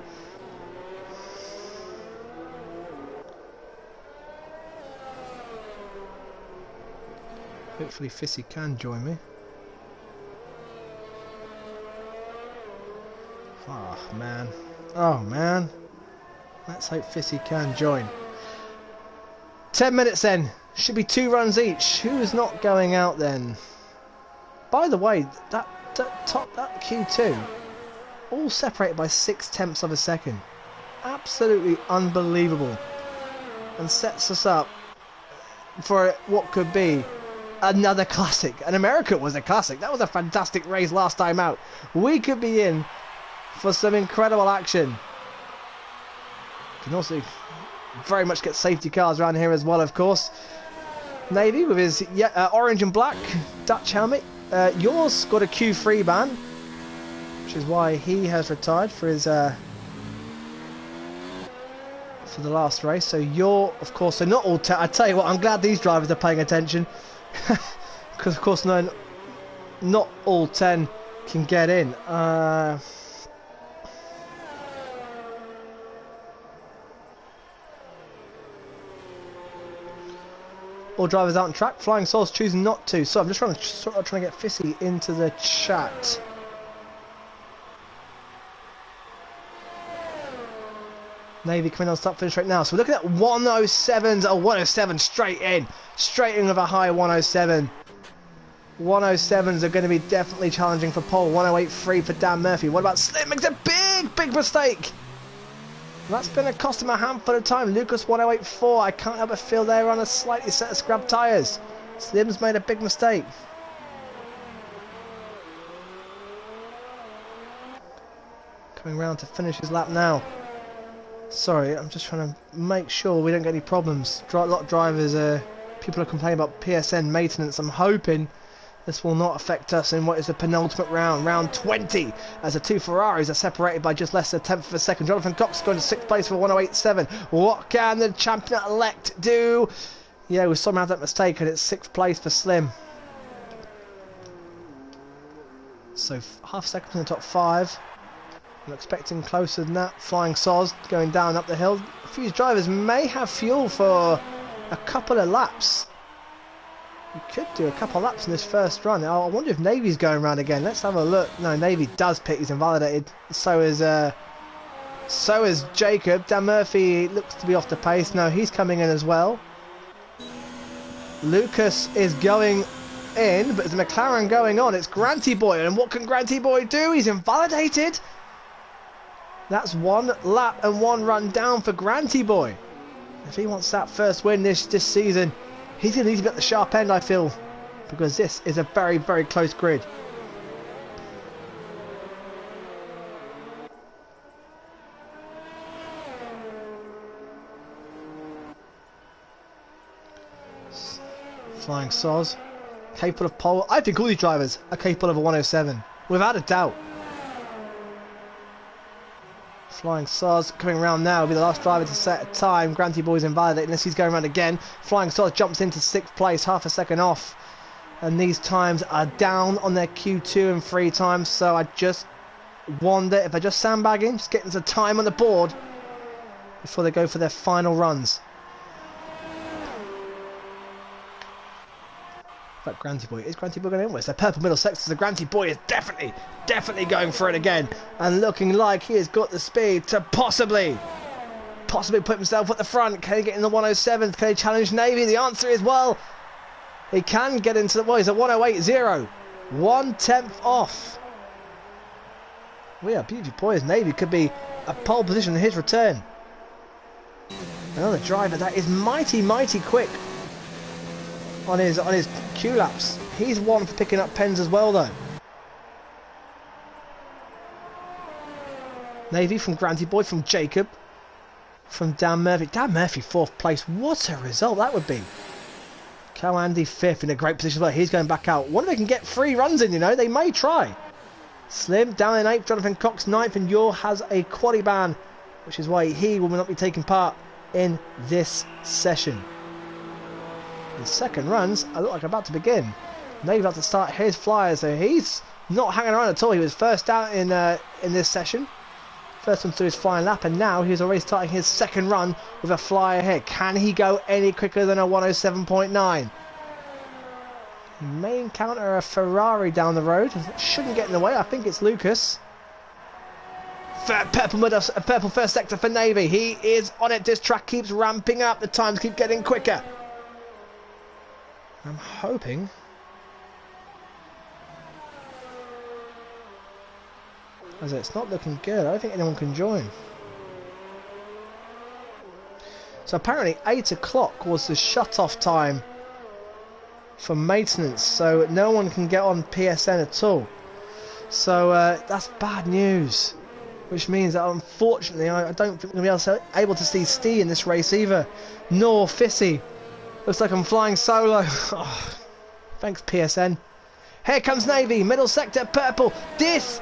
Hopefully Fissy can join me. Oh man. Oh man. Let's hope Fissy can join. 10 minutes then. Should be 2 runs each. Who's not going out then? By the way, that Q2, all separated by 6/10 of a second. Absolutely unbelievable. And sets us up for what could be another classic. And America was a classic. That was a fantastic race last time out. We could be in for some incredible action. Can also very much get safety cars around here as well, of course. Navy with his orange and black Dutch helmet. Yours got a Q3 ban, which is why he has retired for his for the last race. So you're, of course, so not all 10. I tell you what, I'm glad these drivers are paying attention, because of course, no, not all 10 can get in. All drivers out on track. Flying Souls choosing not to. So I'm just trying to get Fissy into the chat. Navy coming on start finish right now. So we're looking at 107s. Oh, 107 straight in with a high 107. 107s are going to be definitely challenging for pole. 108.3 for Dan Murphy. What about Slim? Makes a big mistake. That's been a cost him a handful of time. Lucas 108.4. I can't help but feel they're on a slightly set of scrub tyres. Slim's made a big mistake. Coming round to finish his lap now. Sorry, I'm just trying to make sure we don't get any problems. A lot of drivers, people are complaining about PSN maintenance. I'm hoping this will not affect us in what is the penultimate round, round 20, as the 2 Ferraris are separated by just less than a tenth of a second. Jonathan Cox going to 6th place for 108.7. What can the champion-elect do? Yeah, we somehow had that mistake, and it's 6th place for Slim. So half second in the top 5. I'm expecting closer than that. Flying Soz going down up the hill. A few drivers may have fuel for a couple of laps. We could do a couple of laps in this first run. I wonder if Navy's going around again. Let's have a look. No, Navy does pit. He's invalidated. So is Jacob. Dan Murphy looks to be off the pace. No, he's coming in as well. Lucas is going in, but there's a McLaren going on. It's Granty Boy, and what can Granty Boy do? He's invalidated. That's 1 lap and 1 run down for Granty Boy. If he wants that first win this season, he's going to need to be at the sharp end, I feel, because this is a very, very close grid. Flying Soz, capable of pole. I think all these drivers are capable of a 107, without a doubt. Flying Soz coming around now will be the last driver to set a time. Granty Boy's invalidated unless he's going around again. Flying Soz jumps into 6th place, half a second off. And these times are down on their Q2 and 3 times. So I just wonder if they're just sandbagging, just getting some time on the board before they go for their final runs. But Granty Boy, is Granty Boy going in? It's the purple middle sector, so Granty Boy is definitely going for it again, and looking like he has got the speed to possibly put himself at the front. Can he get in the 107? Can he challenge Navy? The answer is, well, he can get into the, well, he's at 108.0, 1/10 off. Well, yeah, beautiful poised. Navy could be a pole position in his return. Another driver that is mighty quick on his Q laps. He's one for picking up pens as well, though. Navy from Granty Boy, from Jacob, from Dan Murphy. Dan Murphy 4th place. What a result that would be. Cal Andy 5th in a great position as well. He's going back out. Wonder if they can get 3 runs in, you know. They may try. Slim down in 8th. Jonathan Cox 9th, and Yor has a quali ban, which is why he will not be taking part in this session. The second runs I look like about to begin. Navy about to start his flyer, so he's not hanging around at all. He was first out in this session. First one through his flying lap, and now he's already starting his second run with a flyer here. Can he go any quicker than a 107.9? He may encounter a Ferrari down the road. Shouldn't get in the way. I think it's Lucas. Purple first sector for Navy. He is on it. This track keeps ramping up. The times keep getting quicker. I'm hoping. As it's not looking good. I don't think anyone can join. So apparently 8 o'clock was the shut-off time for maintenance. So no one can get on PSN at all. So that's bad news. Which means that unfortunately I don't think we're going to be able to see Stee in this race either. Nor Fissy. Looks like I'm flying solo. Oh, thanks PSN. Here comes Navy. Middle sector purple. This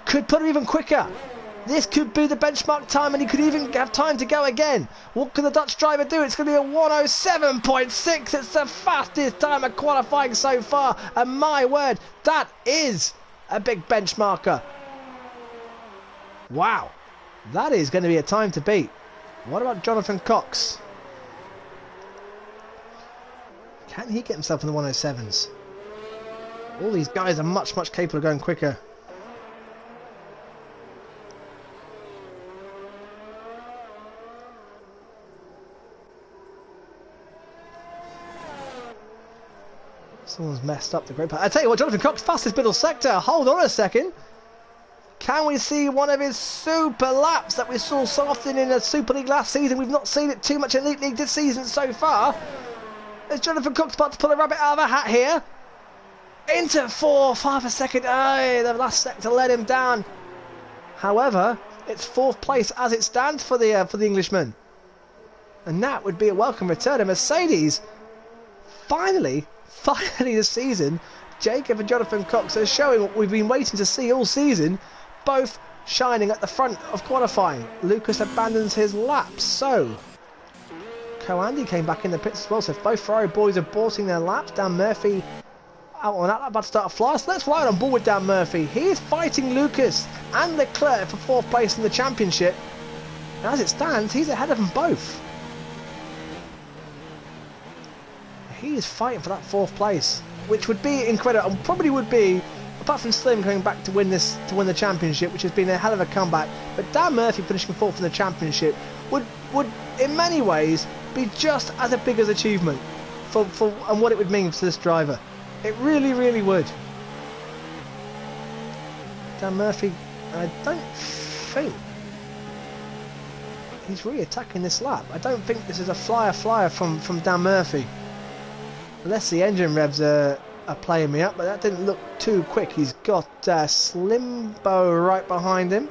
could put him even quicker. This could be the benchmark time and he could even have time to go again. What can the Dutch driver do? It's going to be a 107.6. It's the fastest time of qualifying so far. And my word, that is a big benchmarker. Wow, that is going to be a time to beat. What about Jonathan Cox? Can he get himself in the 107s? All these guys are much capable of going quicker. Someone's messed up the grid. I tell you what, Jonathan Cox, fastest middle sector. Hold on a second. Can we see one of his super laps that we saw so often in the Super League last season? We've not seen it too much in Elite League this season so far. Is Jonathan Cox about to pull a rabbit out of a hat here? Into 4th, half a second. Oh, the last sector let him down. However, it's 4th place as it stands for the Englishman. And that would be a welcome return. And Mercedes, finally this season, Jacob and Jonathan Cox are showing what we've been waiting to see all season, both shining at the front of qualifying. Lucas abandons his lap, so Coandy came back in the pits as well, so if both Ferrari boys are aborting their laps, Dan Murphy out on that, about to start a fly, so let's ride on board with Dan Murphy. He is fighting Lucas and Leclerc for 4th place in the championship, and as it stands, he's ahead of them both. He is fighting for that 4th place, which would be incredible, and probably would be, apart from Slim coming back to win the championship, which has been a hell of a comeback, but Dan Murphy finishing 4th in the championship would in many ways be just as a big as achievement for and what it would mean to this driver. It really would. Dan Murphy, I don't think he's really attacking this lap. I don't think this is a flyer from Dan Murphy. Unless the engine revs are playing me up, but that didn't look too quick. He's got Slimbo right behind him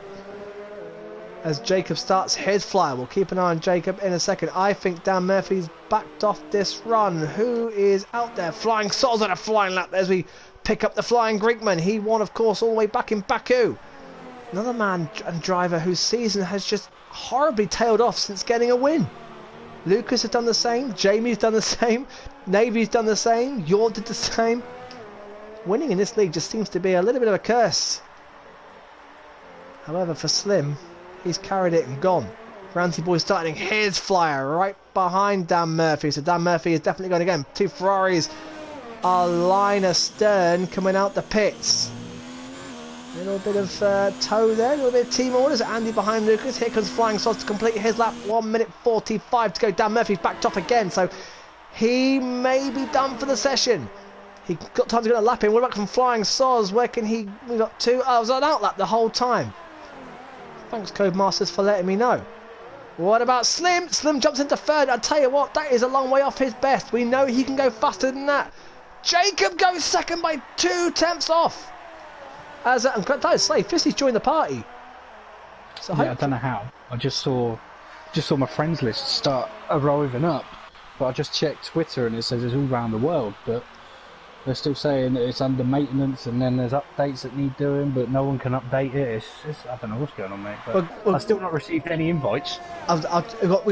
as Jacob starts his flyer. We'll keep an eye on Jacob in a second. I think Dan Murphy's backed off this run. Who is out there? Flying Sols on a flying lap as we pick up the flying Greekman. He won, of course, all the way back in Baku. Another man and driver whose season has just horribly tailed off since getting a win. Lucas has done the same, Jamie's done the same, Navy's done the same, Yor did the same. Winning in this league just seems to be a little bit of a curse. However, for Slim, he's carried it and gone. Granty Boy starting his flyer right behind Dan Murphy, so Dan Murphy is definitely going again. 2 Ferraris are line astern coming out the pits. A little bit of tow there, a little bit of team orders. Andy behind Lucas. Here comes Flying Sods to complete his lap. 1 minute 45 to go. Dan Murphy's backed off again, so he may be done for the session. He got time to get a lap in. What about from Flying Sods? Where can he? We got 2. Oh, I was on outlap the whole time. Thanks, Codemasters, for letting me know. What about Slim? Slim jumps into 3rd. I tell you what, that is a long way off his best. We know he can go faster than that. Jacob goes 2nd by 2 tenths off. As I'm glad to say, Fissy's joined the party. So yeah, I don't know how. I just saw my friends list start arriving up, but I just checked Twitter and it says it's all around the world. But they're still saying that it's under maintenance and then there's updates that need doing, but no one can update it. It's I don't know what's going on, mate. But I've still not received any invites. We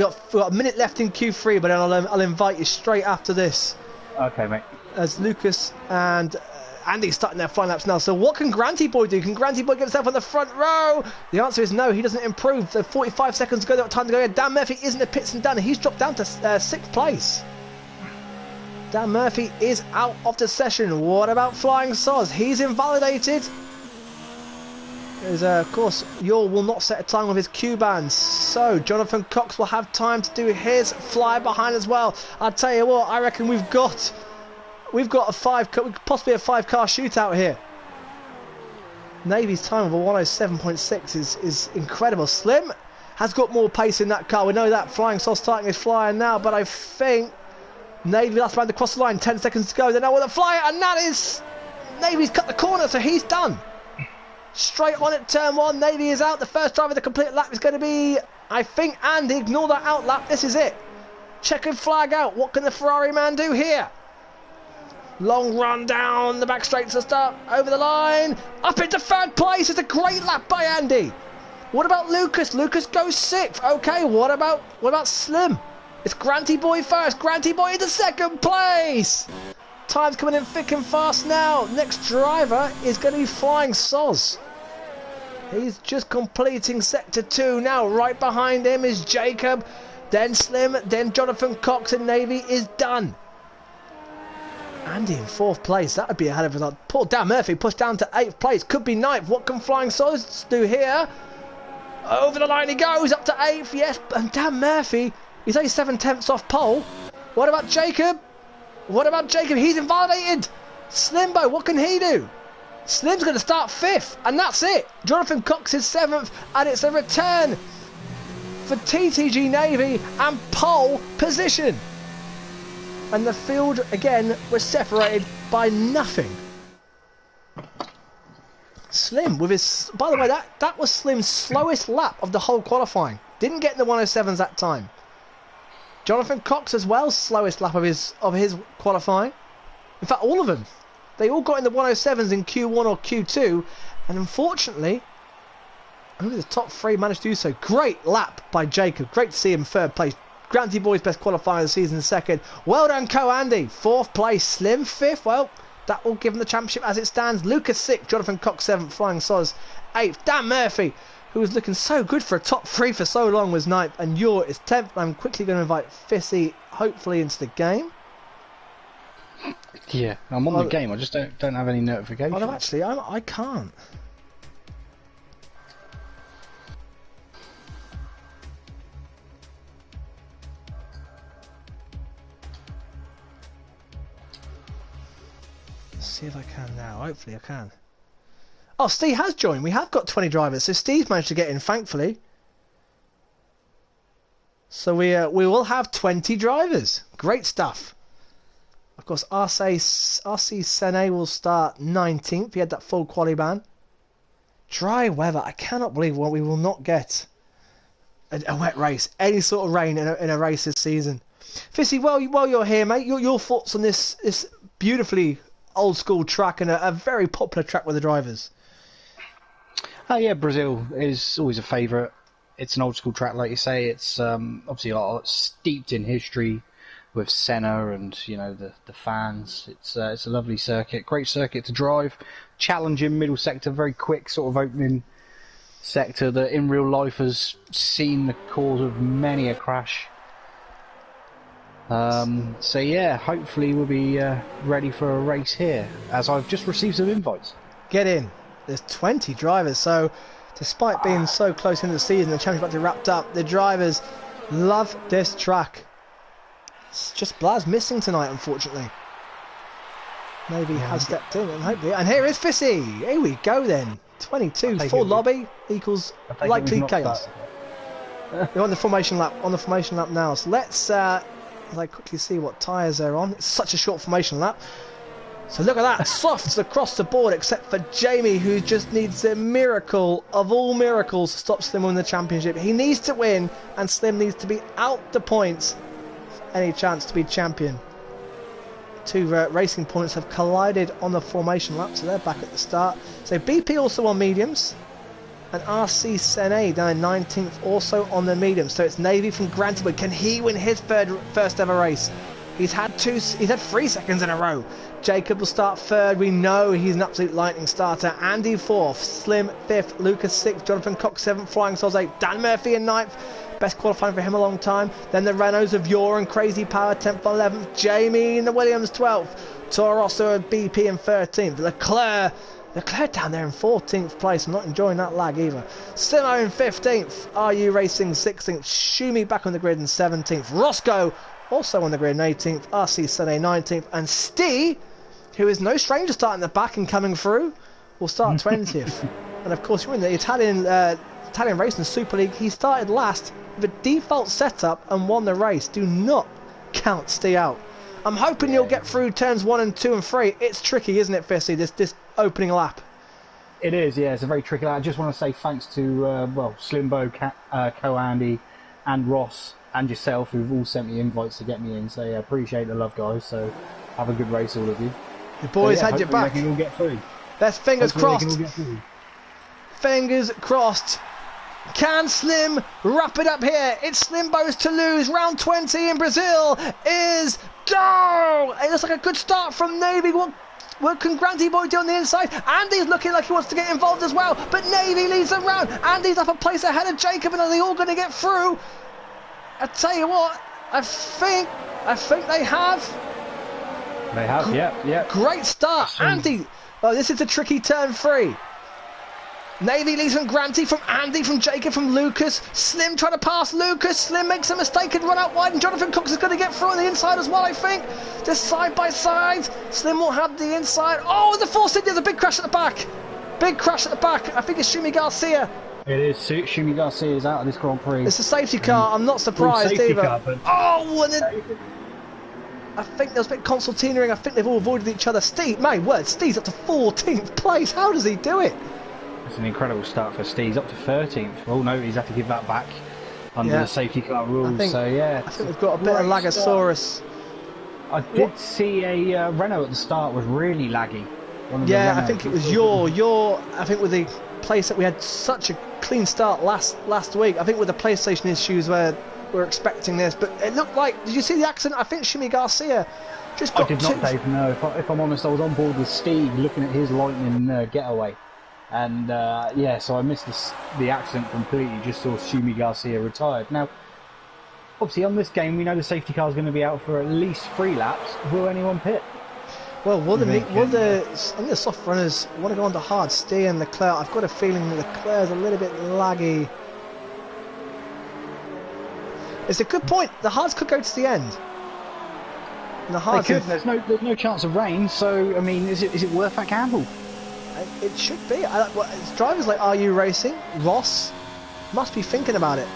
got a minute left in Q3, but then I'll invite you straight after this. Okay, mate. As Lucas and Andy's starting their flying laps now. So what can Granty Boy do? Can Granty Boy get himself on the front row? The answer is no. He doesn't improve. So 45 seconds to go. They've got time to go. Dan Murphy is in the pits and done. He's dropped down to 6th place. Dan Murphy is out of the session. What about Flying Soz? He's invalidated. As, of course, Yor will not set a time with his Q-bands. So, Jonathan Cox will have time to do his fly behind as well. I'll tell you what, I reckon we've got possibly a 5-car shootout here. Navy's time of a 107.6 is incredible. Slim has got more pace in that car. We know that. Flying Soz starting his flyer now, but I think Navy last round across the line. 10 seconds to go. They know what the flyer, and that is Navy's cut the corner, so he's done. Straight on at turn 1. Navy is out. The first driver to complete lap is going to be, I think, Andy. Ignore that out lap. This is it. Checkered flag out. What can the Ferrari man do here? Long run down the back straight to start. Over the line. Up into 3rd place. It's a great lap by Andy. What about Lucas? Lucas goes 6th. Okay, what about Slim? It's Granty Boy first. Granty Boy into 2nd place. Time's coming in thick and fast now. Next driver is going to be Flying Soz. He's just completing sector 2 now. Right behind him is Jacob, then Slim, then Jonathan Cox, and Navy is done. Andy in 4th place. That would be a hell of a result. Poor Dan Murphy pushed down to 8th place. Could be 9th. What can Flying Soz do here? Over the line he goes, up to 8th. Yes, and Dan Murphy, he's only 7/10 off pole. What about Jacob? What about Jacob? He's invalidated. Slimbo, what can he do? Slim's going to start 5th, and that's it. Jonathan Cox is 7th, and it's a return for TTG Navy and pole position. And the field, again, was separated by nothing. Slim with his... By the way, that was Slim's slowest lap of the whole qualifying. Didn't get in the 107s that time. Jonathan Cox as well, slowest lap of his qualifying. In fact, all of them. They all got in the 107s in Q1 or Q2, and unfortunately, only the top 3 managed to do so. Great lap by Jacob. Great to see him 3rd place. Granty Boy's best qualifier of the season 2nd. Well done, Co-Andy. 4th place. Slim 5th. Well, that will give him the championship as it stands. Lucas 6th. Jonathan Cox 7th. Flying Soz 8th. Dan Murphy, who was looking so good for a top 3 for so long, was 9th, and Yor is 10th. I'm quickly going to invite Fissy, hopefully, into the game. Yeah, I'm on the game. I just don't have any notifications. Oh, no, actually, I can't. Let's see if I can now. Hopefully, I can. Oh, Steve has joined. We have got 20 drivers, so Steve's managed to get in, thankfully. So we will have 20 drivers. Great stuff. Of course, RC Sene will start 19th. He had that full quali ban. Dry weather. I cannot believe we will not get a wet race. Any sort of rain in a race this season. Fissy, while you're here, mate, your thoughts on this beautifully old school track and a very popular track with the drivers? Oh yeah, Brazil is always a favourite. It's an old school track, like you say. It's obviously steeped in history with Senna and the fans. It's a lovely circuit, great circuit to drive. Challenging middle sector, very quick sort of opening sector that in real life has seen the cause of many a crash. So yeah, hopefully we'll be ready for a race here, as I've just received some invites. Get in. There's 20 drivers, so despite being so close into the season, the championship about to be wrapped up, the drivers love this track. It's just Blaz missing tonight, unfortunately. Maybe has stepped in, and hopefully. And here is Fissy. Here we go then. 22 full lobby equals likely chaos. You're on the formation lap. On the formation lap now. So let's quickly see what tyres they're on. It's such a short formation lap. So look at that, softs across the board, except for Jamie, who just needs a miracle of all miracles to stop Slim winning the championship. He needs to win, and Slim needs to be out the points for any chance to be champion. 2 racing points have collided on the formation lap, so they're back at the start. So BP also on mediums, and RC Sene down in 19th also on the mediums. So it's Navy from Granted. Can he win his first ever race He's had 3 seconds in a row. Jacob will start third. We know he's an absolute lightning starter. Andy fourth, Slim fifth, Lucas sixth, Jonathan Cox seventh, Flying Souls eighth, Dan Murphy in ninth. Best qualifying for him a long time. Then the Renaults of Yor and Crazy Power 10th and 11th. Jamie in the Williams 12th. Toro Rosso and BP in 13th. Leclerc down there in 14th place. I'm not enjoying that lag either. Simo in 15th. RU Racing 16th. Schumi back on the grid in 17th. Roscoe also on the grid in 18th. RC Sunday 19th. And Stee, who is no stranger starting the back and coming through, will start 20th. And of course, you're in the Italian Racing Super League. He started last with a default setup and won the race. Do not count Stee out. I'm hoping you'll get through turns 1 and 2 and 3. It's tricky, isn't it, Fissy, this opening lap? It is, yeah. It's a very tricky lap. I just want to say thanks to, Slimbo, Co-Andy and Ross and yourself, who've all sent me invites to get me in. So, yeah, appreciate the love, guys. So, have a good race, all of you. The boys had your back. They can all get through. Let's fingers crossed. Fingers crossed. Can Slim wrap it up here? It's Slimbo's to lose. Round 20 in Brazil is go! It looks like a good start from Navy. What can Granty Boy do on the inside? Andy's looking like he wants to get involved as well, but Navy leads the round. Andy's up a place ahead of Jacob, and are they all going to get through? I tell you what, I think they have. They have, yeah. Great start, Andy. Oh, this is a tricky turn 3. Navy leads from Granty, from Andy, from Jacob, from Lucas. Slim trying to pass Lucas. Slim makes a mistake and run out wide, and Jonathan Cox is going to get through on the inside as well, I think. Just side by side. Slim will have the inside. Oh, the force India, there's a big crash at the back. Big crash at the back. I think it's Schumi Garcia. It is. Schumi Garcia is out of this Grand Prix. It's a safety car. I'm not surprised either. Oh, and then I think there was a bit of consulteenering. I think they've all avoided each other. Steve, my word, Steve's up to 14th place. How does he do it? It's an incredible start for Steve. He's up to 13th. Oh no, he's had to give that back under the safety car rules. So yeah, I think we've got a bit of Lagasaurus. I did see a Renault at the start was really laggy. Yeah, I think it was your. I think with the place that we had such a clean start last week. I think with the PlayStation issues where we're expecting this, but it looked like. Did you see the accident? I think Schumi Garcia just got. I did not, Dave. No, if I'm honest, I was on board with Steve looking at his lightning getaway. And so I missed the accident completely, just saw Schumi Garcia retired. Now, obviously on this game, we know the safety car is going to be out for at least 3 laps. Will anyone pit? Well, will the soft runners want to go on to hard? Stee and Leclerc. I've got a feeling that Leclerc's a little bit laggy. It's a good point. The hards could go to the end. And the hards there's no chance of rain, so I mean, is it worth that gamble? It should be. Drivers like RU Racing, Ross, must be thinking about it.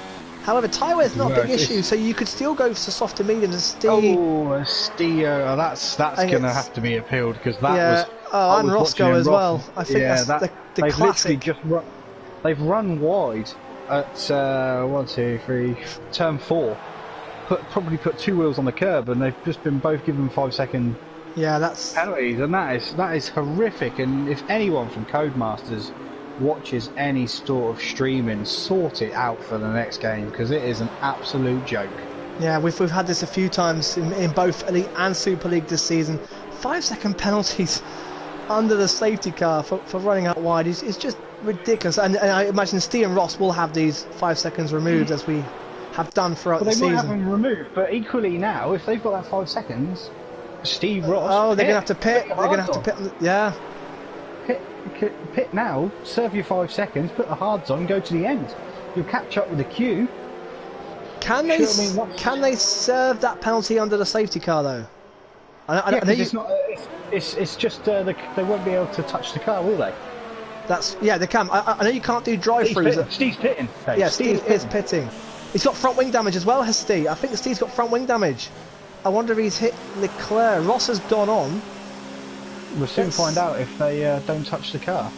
However, tyre wear's not a big issue, so you could still go for soft to mediums and Stee. Oh, Stee, that's going to have to be appealed because that was. Oh, and Roscoe as well. I think that's the classic. They've run wide at 1, 2, 3, turn 4. Probably put 2 wheels on the curb, and they've just been both given 5-second. Yeah, that's penalties, and that is horrific. And if anyone from Codemasters watches any sort of streaming, sort it out for the next game because it is an absolute joke. Yeah, we've had this a few times in both Elite and Super League this season. 5-second penalties under the safety car for running out wide is just ridiculous. And I imagine Steve and Ross will have these 5 seconds removed as we have done throughout the season. They might have them removed, but equally now, if they've got that 5 seconds. Steve Ross. Oh, they're going to have to pit. They're going to have to pit. Yeah. Pit now. Serve your 5 seconds. Put the hards on. Go to the end. You'll catch up with the queue. Can they serve that penalty under the safety car though? It's not. It's just they won't be able to touch the car, will they? They can. I know you can't do drive-throughs. Steve's pitting. Dave. Yeah, Steve is pitting. He's got front wing damage as well, has Steve? I think Steve's got front wing damage. I wonder if he's hit Leclerc. Ross has gone on. We'll soon find out if they don't touch the car.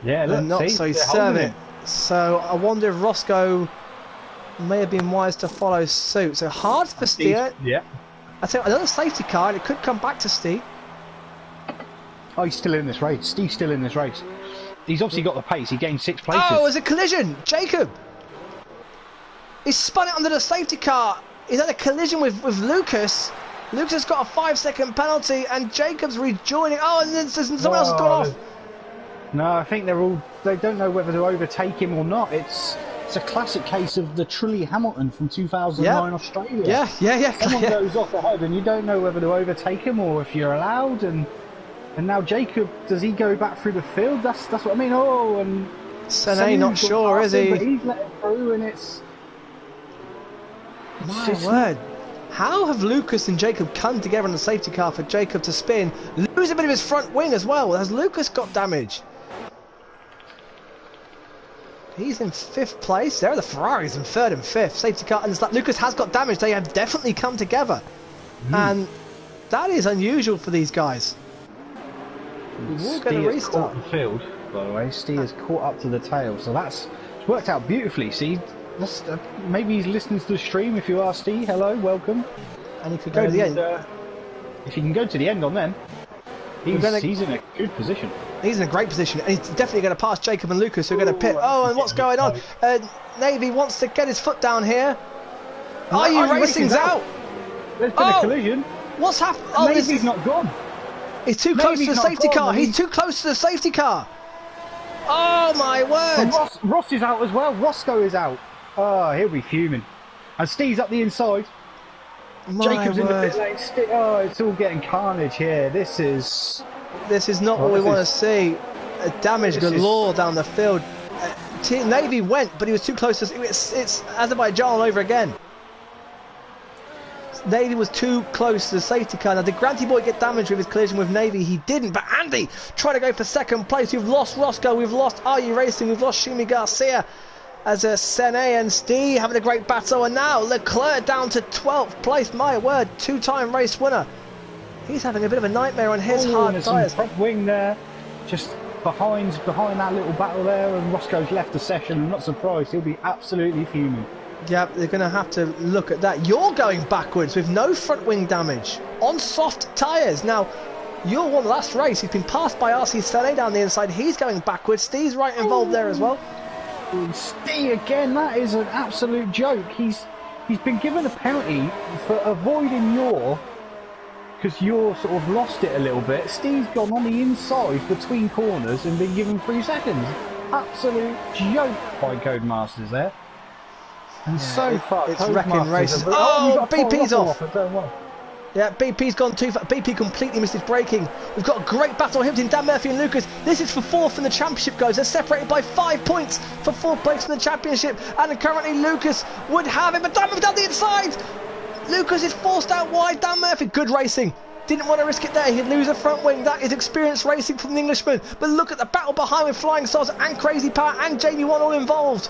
Yeah, look, so he's serving it. So I wonder if Roscoe may have been wise to follow suit. So hard for Steve. Yeah. I think another safety car, and it could come back to Steve. Oh, he's still in this race. Steve's still in this race. He's obviously got the pace. He gained 6 places. Oh, it was a collision. Jacob. He spun it under the safety car. He's had a collision with Lucas. Lucas has got a 5-second penalty, and Jacob's rejoining. Oh, and then someone else has gone off. No, I think they don't know whether to overtake him or not. It's a classic case of the Trulli Hamilton from 2009 Australia. Yeah. Someone goes off ahead, and you don't know whether to overtake him or if you're allowed. And now Jacob, does he go back through the field? That's what I mean. Oh, and Sene not sure, is he? But he's let it through, and it's my word. How have Lucas and Jacob come together in the safety car for Jacob to spin, lose a bit of his front wing as well? Has Lucas got damage? He's in 5th place. There are the Ferraris in 3rd and 5th. Safety car and Lucas has got damage. They have definitely come together, and that is unusual for these guys. We're going to restart the field, by the way. Steve has caught up to the tail, so that's worked out beautifully. See. Maybe he's listening to the stream. If you are Steve, hello, welcome. And he could go to the end. If he can go to the end on them, he's in a good position. He's in a great position, and he's definitely going to pass Jacob and Lucas, who are going to pit. Oh, and what's going on? Navy wants to get his foot down here. Are you Racing's out? There's been a collision. What's happened? Oh, Navy's not gone. He's too close to the safety car. He's too close to the safety car. Oh my word! Ross is out as well. Roscoe is out. Oh, he'll be fuming. And Steve's up the inside. Jacob's in the pit lane. Oh, it's all getting carnage here. This is not what we want to see. Damage galore down the field. Navy went, but he was too close to... It's Azerbaijan all over again. Navy was too close to the safety car. Now, did Granty Boy get damage with his collision with Navy? He didn't, but Andy trying to go for 2nd place. We've lost Roscoe, we've lost Are You Racing, we've lost Shumi Garcia. As Sene and Steve having a great battle, and now Leclerc down to 12th place. My word, 2-time race winner. He's having a bit of a nightmare on his hard tyres. Front wing there, just behind that little battle there, and Roscoe's left the session. I'm not surprised, he'll be absolutely fuming. Yeah, they're going to have to look at that. You're going backwards with no front wing damage on soft tyres. Now, you're won the last race. He's been passed by RC Sene down the inside. He's going backwards. Steve's right involved there as well. Steve again, that is an absolute joke. He's been given a penalty for avoiding because you're sort of lost it a little bit. Steve's gone on the inside between corners and been given 3 seconds. Absolute joke by Codemasters there. And so far, it's wrecking races. Oh, BP's off. Yeah, BP's gone too far. BP completely missed his braking. We've got a great battle here between Dan Murphy and Lucas. This is for 4th in the championship, guys. They're separated by 5 points for 4th place in the championship. And currently Lucas would have it, but Dan Murphy down the inside. Lucas is forced out wide. Dan Murphy, good racing. Didn't want to risk it there. He'd lose a front wing. That is experienced racing from the Englishman. But look at the battle behind with Flying Sauce and Crazy Power and Jamie One all involved.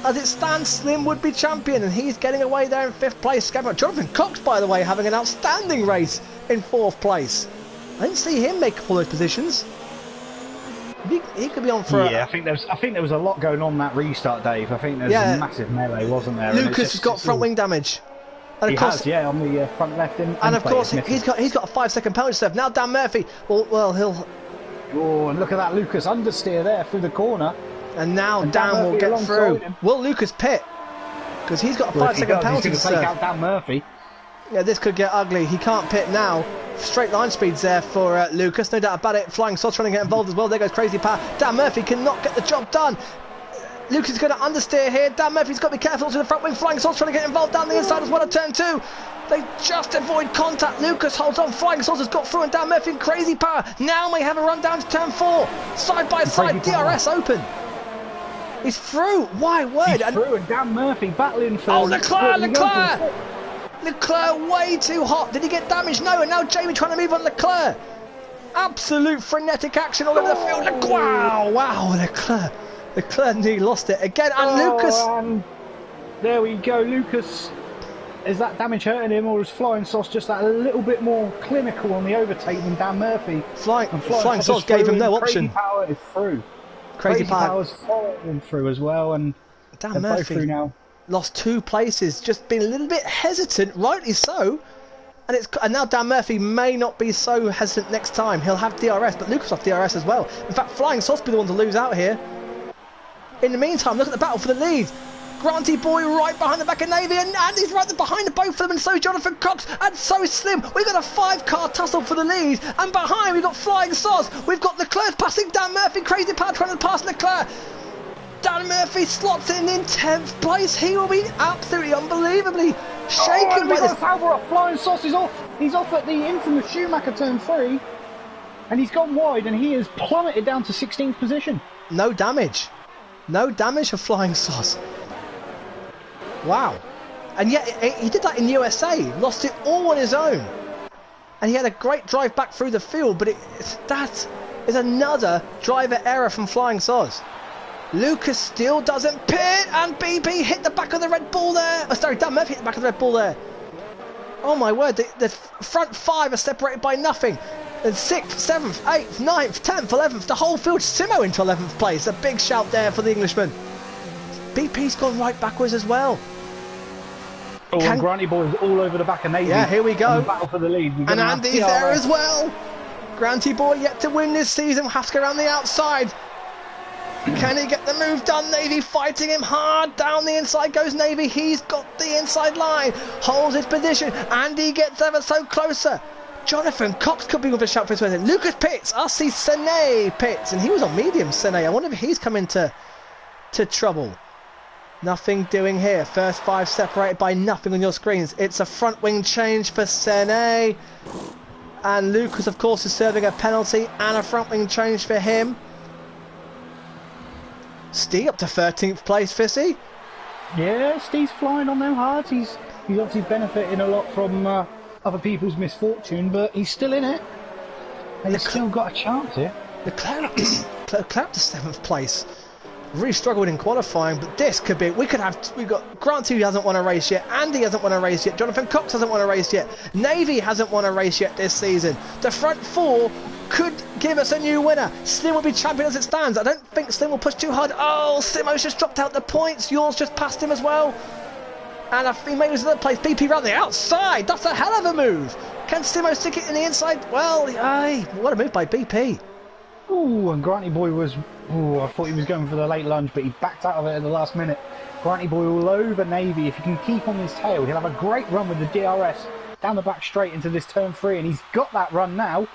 As it stands, Slim would be champion, and he's getting away there in 5th place. Jonathan Cox, by the way, having an outstanding race in 4th place. I didn't see him make all those positions. He could be on for. Yeah, I think there was a lot going on that restart, Dave. I think there was a massive melee, wasn't there? Lucas has got front wing damage. And of course, on the front left. And of course, he's got a 5-second penalty left. Now Dan Murphy. Well, he'll. Oh, and look at that Lucas understeer there through the corner. And now Dan will get through. Will Lucas pit? Because he's got a 5-second penalty to serve. He's going to take out Dan Murphy. Yeah, this could get ugly. He can't pit now. Straight line speeds there for Lucas, no doubt about it. Flying Sauce trying to get involved as well. There goes Crazy Power. Dan Murphy cannot get the job done. Lucas is going to understeer here. Dan Murphy's got to be careful to the front wing. Flying Sauce trying to get involved down the inside as well at turn 2. They just avoid contact. Lucas holds on. Flying Sauce has got through, and Dan Murphy and Crazy Power now may have a run down to turn 4. Side by side, DRS open. He's through. Why word? He's through, and Dan Murphy battling for. Oh, Leclerc! Leclerc way too hot. Did he get damaged? No. And now Jamie trying to move on Leclerc. Absolute frenetic action all over the field. Wow, Leclerc nearly lost it again. And Lucas. And there we go. Lucas. Is that damage hurting him, or is Flying Sauce just that a little bit more clinical on the overtake than Dan Murphy? Flying Sauce gave him no option. Crazy Power is through. Crazy Power's following through as well, and Dan Murphy through now. Lost 2 places, just been a little bit hesitant, rightly so. And now Dan Murphy may not be so hesitant next time. He'll have DRS, but Lucas will have DRS as well. In fact, Flying Sauce will be the one to lose out here. In the meantime, look at the battle for the lead. Granty Boy right behind the back of Navy, and Andy's right behind the both of them, and so is Jonathan Cox, and so is Slim. We've got a 5-car tussle for the lead, and behind we've got Flying Sauce. We've got Leclerc passing Dan Murphy, Crazy Power trying to pass Leclerc. Dan Murphy slots in 10th place. He will be absolutely unbelievably shaken by this. Flying Sauce is off. He's off at the infamous Schumacher turn 3, and he's gone wide, and he has plummeted down to 16th position. No damage. No damage for Flying Sauce. Wow. And yet he did that in USA, lost it all on his own. And he had a great drive back through the field, but that is another driver error from Flying Sauce. Lucas still doesn't pit, and BP hit the back of the Red Bull there. Oh, sorry, Dan Murphy hit the back of the Red Bull there. Oh my word, the front 5 are separated by nothing. And 6th, 7th, 8th, 9th, 10th, 11th, the whole field. Simo into 11th place. A big shout there for the Englishman. BP's gone right backwards as well. Oh, and Granty Boy is all over the back of Navy. Yeah, here we go. Battle for the lead. And Andy's there as well. Granty Boy yet to win this season. Will have to go around the outside. Can he get the move done? Navy fighting him hard. Down the inside goes Navy. He's got the inside line. Holds his position. Andy gets ever so closer. Jonathan Cox could be with a shout for his person. Lucas pits. I see Sene pits. And he was on medium, Sene. I wonder if he's come into trouble. Nothing doing here. First 5 separated by nothing on your screens. It's a front wing change for Sene. And Lucas, of course, is serving a penalty and a front wing change for him. Steve up to 13th place, Fissy. Yeah, Steve's flying on them hard. He's obviously benefiting a lot from other people's misfortune, but he's still in it. And he's still got a chance here. Leclerc up to 7th place. Really struggled in qualifying, but this could be. We've got Grant who hasn't won a race yet. Andy hasn't won a race yet. Jonathan Cox hasn't won a race yet. Navy hasn't won a race yet this season. The front 4 could give us a new winner. Slim will be champion as it stands. I don't think Slim will push too hard. Oh, Simo's just dropped out the points. Yours just passed him as well. And he made his other place. BP round the outside. That's a hell of a move. Can Simo stick it in the inside? Well, what a move by BP. Ooh, and Granty Boy was... Ooh, I thought he was going for the late lunge, but he backed out of it at the last minute. Granty Boy all over Navy. If he can keep on his tail, he'll have a great run with the DRS down the back straight into this turn 3, and he's got that run now.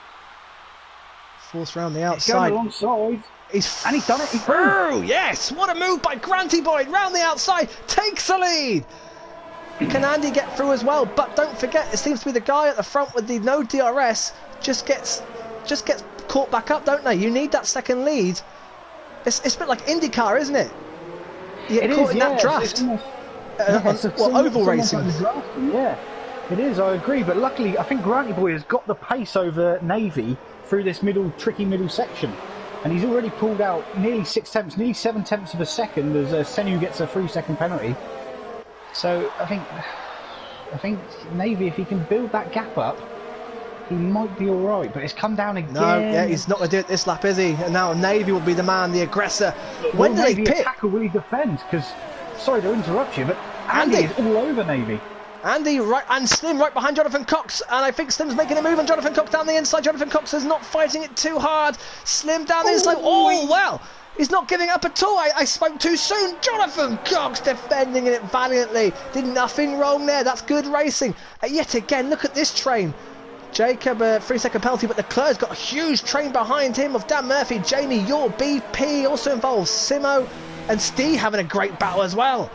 Force round the outside. He's going alongside. And he's done it. He's through. Yes, what a move by Granty Boy. Round the outside, takes the lead. Can Andy get through as well? But don't forget, it seems to be the guy at the front with the no DRS just gets caught back up, don't they? You need that second lead. It's a bit like IndyCar, isn't it? You get caught in that draft. Oval racing. Yeah, it is, I agree. But luckily, I think Granty Boy has got the pace over Navy through this tricky middle section. And he's already pulled out nearly 7 tenths of a second as Senu gets a 3-second penalty. So I think Navy, if he can build that gap up, he might be alright, but it's come down again. No, yeah, he's not going to do it this lap, is he? And now Navy will be the man, the aggressor. When do they pit? Attack or will he defend? Because, sorry to interrupt you, but Andy is all over Navy. Andy right and Slim right behind Jonathan Cox, and I think Slim's making a move on Jonathan Cox down the inside. Jonathan Cox is not fighting it too hard. Slim down the inside. Oh, well. He's not giving up at all. I spoke too soon. Jonathan Cox defending it valiantly. Did nothing wrong there. That's good racing. Yet again, look at this train. Jacob, a 3-second penalty, but Leclerc's got a huge train behind him of Dan Murphy, Jamie, your BP, also involves Simo, and Steve having a great battle as well.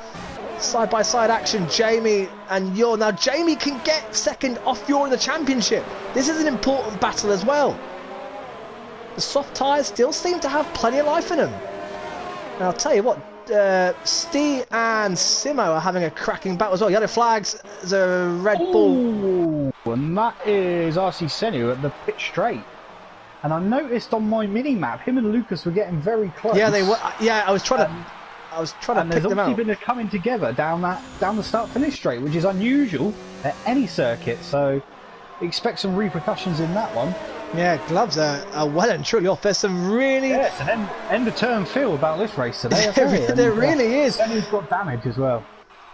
Side-by-side action, Jamie and Yor. Now, Jamie can get second off Yor in the championship. This is an important battle as well. The soft tyres still seem to have plenty of life in them. And I'll tell you what, Steve and Simo are having a cracking battle as well. Yellow flags, there's a Red Bull. And that is IRC Senu at the pit straight. And I noticed on my mini-map, him and Lucas were getting very close. Yeah, they were. Yeah, I was trying to pick them out. And there's obviously been a coming together down the start-finish straight, which is unusual at any circuit. So expect some repercussions in that one. Yeah, gloves are well and truly off. There's some really... Yeah, it's an end-of-term feel about this race today. There really is. And he's got damage as well.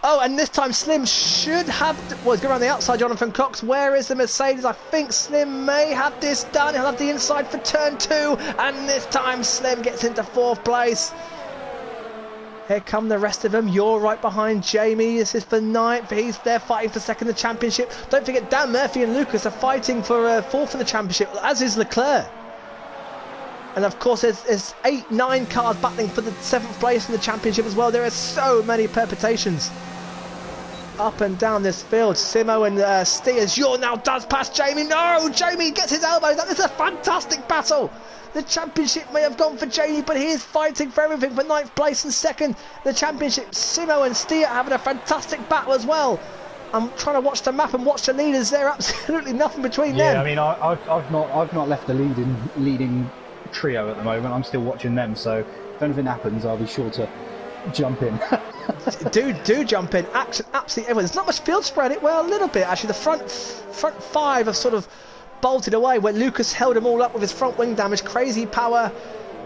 Oh, and this time Slim should have... Well, he's going around the outside, Jonathan Cox. Where is the Mercedes? I think Slim may have this done. He'll have the inside for turn 2. And this time Slim gets into 4th place. Here come the rest of them. You're right behind Jamie. This is for 9th. He's there fighting for 2nd in the championship. Don't forget, Dan Murphy and Lucas are fighting for 4th in the championship, as is Leclerc. And of course, there's 8, 9 cars battling for the 7th place in the championship as well. There are so many permutations up and down this field. Simo and Steers. You're now does pass Jamie. No, Jamie gets his elbows. That is a fantastic battle. The championship may have gone for Jamie, but he is fighting for everything for 9th place and 2nd. The championship, Simo and Steer having a fantastic battle as well. I'm trying to watch the map and watch the leaders. There absolutely nothing between them. Yeah, I mean, I've not left the leading trio at the moment. I'm still watching them, so if anything happens, I'll be sure to jump in. do jump in. Absolutely everyone. There's not much field spread. Well, a little bit actually. The front 5 have sort of bolted away, where Lucas held them all up with his front wing damage. Crazy Power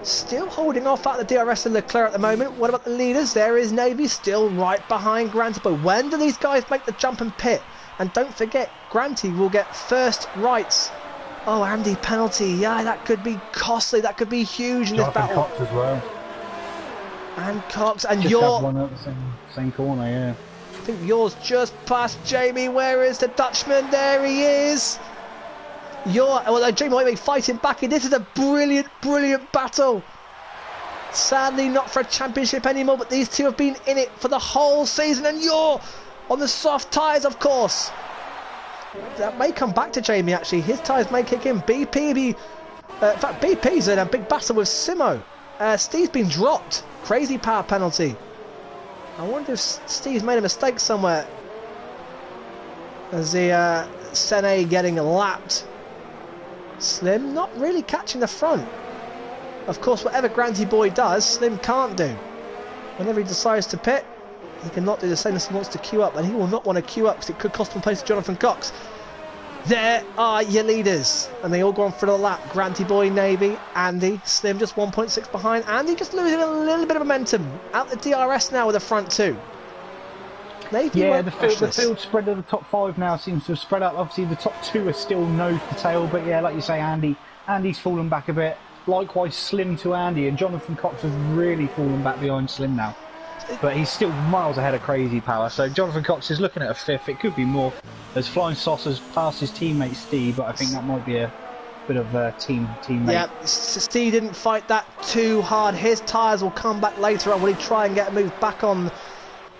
still holding off out the DRS and Leclerc at the moment. What about the leaders? There is Navy still right behind Granty. But when do these guys make the jump and pit? And don't forget, Granty will get first rights. Oh, Andy penalty. Yeah, that could be costly. That could be huge in this battle. Cox as well. And Cox, and just you're... one at the same corner, yeah. I think yours just past Jamie. Where is the Dutchman? There he is. Jamie might be fighting back in. This is a brilliant, brilliant battle. Sadly, not for a championship anymore, but these two have been in it for the whole season, and you're on the soft tyres, of course. That may come back to Jamie, actually. His tyres may kick in. in fact, BP's in a big battle with Simo. Steve's been dropped. Crazy Power penalty. I wonder if Steve's made a mistake somewhere. As the Sene getting lapped. Slim not really catching the front. Of course, whatever Granty Boy does, Slim can't do. Whenever he decides to pit, he cannot do the same as he wants to queue up, and he will not want to queue up because it could cost him place to Jonathan Cox. There are your leaders, and they all go on for the lap. Granty Boy, Navy, Andy, Slim just 1.6 behind. Andy just losing a little bit of momentum. Out the DRS now with the front 2. Navy, yeah, the field spread of the top 5 now seems to have spread up. Obviously, the top 2 are still nose to tail, but yeah, like you say, Andy's fallen back a bit. Likewise, Slim to Andy, and Jonathan Cox has really fallen back behind Slim now. But he's still miles ahead of Crazy Power, so Jonathan Cox is looking at a 5th. It could be more, as Flying Saucer's past his teammate Steve, but I think that might be a bit of a teammate. Yeah, Steve didn't fight that too hard. His tyres will come back later on. Will he try and get a move back on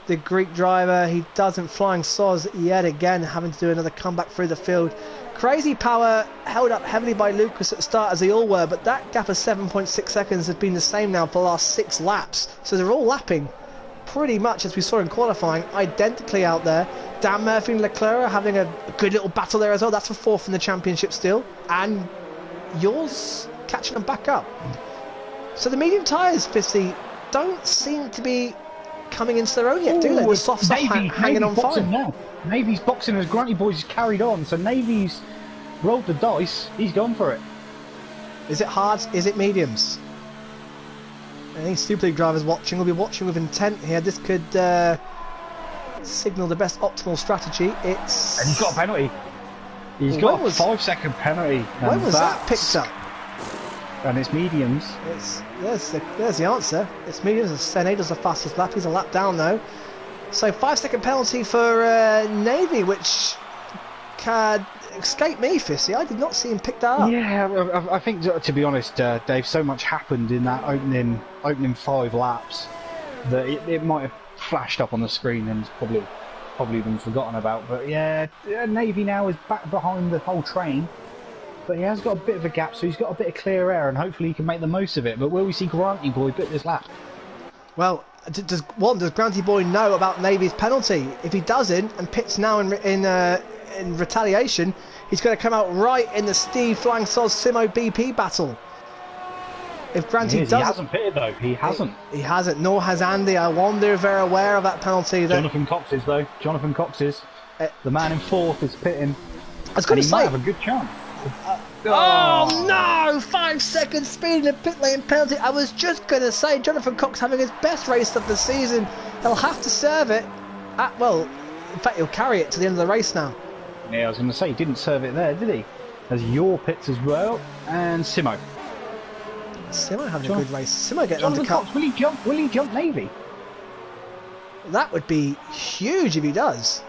the Greek driver? He doesn't. Flying Soz yet again having to do another comeback through the field. Crazy Power held up heavily by Lucas at the start, as they all were, but that gap of 7.6 seconds has been the same now for the last 6 laps. So they're all lapping pretty much, as we saw in qualifying, identically out there. Dan Murphy and Leclerc are having a good little battle there as well. That's for 4th in the championship still, and yours catching them back up. So the medium tyres, 50, don't seem to be coming into their own yet, do they? The soft stuff hanging on fine. Now. Navy's boxing as Granty Boys carried on, so Navy's rolled the dice. He's gone for it. Is it hards? Is it mediums? Any Super League drivers watching will be watching with intent here. This could signal the best optimal strategy. And he's got a penalty. He's got a 5-second penalty. When was that picked up? And it's mediums. There's the answer. It's mediums. Sene does the fastest lap. He's a lap down though. So 5-second penalty for Navy, which can escape me, Fissy. I did not see him pick that up. Yeah, I think, to be honest, Dave, so much happened in that opening 5 laps that it might have flashed up on the screen and probably been forgotten about. But yeah, Navy now is back behind the whole train, but he has got a bit of a gap, so he's got a bit of clear air, and hopefully he can make the most of it. But will we see Granty Boy bit this lap? Well, does Granty Boy know about Navy's penalty? If he doesn't and pits now in retaliation, he's going to come out right in the Steve Flying Soz Simo BP battle. If Granty doesn't... He hasn't pitted though, he hasn't. He hasn't, nor has Andy. I wonder if they're aware of that penalty. Jonathan Cox is though, Jonathan Cox is. The man in 4th is pitting. I was going to say... he might have a good chance. Oh no! 5 seconds speed in the pit lane penalty. I was just going to say, Jonathan Cox having his best race of the season. He'll have to serve it. well, in fact, he'll carry it to the end of the race now. Yeah, I was going to say, he didn't serve it there, did he? There's your pits as well, and Simo. Simo having a good race. Simo getting Jonathan undercut. Cox, will he jump Navy? That would be huge if he does.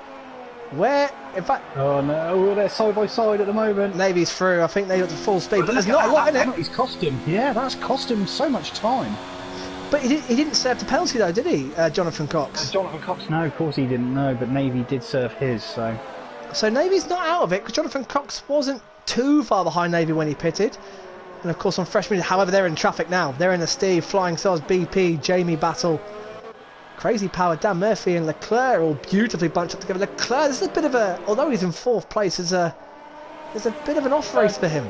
Where, in fact... Oh no, they're side by side at the moment. Navy's through. I think they're at full speed, but there's not a lot in it. He's cost him. Yeah, that's cost him so much time. But he didn't serve the penalty though, did he, Jonathan Cox? Jonathan Cox, no, of course he didn't know, but Navy did serve his, so... So Navy's not out of it, because Jonathan Cox wasn't too far behind Navy when he pitted. And of course on freshman, however, they're in traffic now. They're in the Steve, Flying Stars, BP, Jamie battle. Crazy Power, Dan Murphy and Leclerc all beautifully bunched up together. Leclerc, this is a bit of a, although he's in 4th place, there's a bit of an off race for him.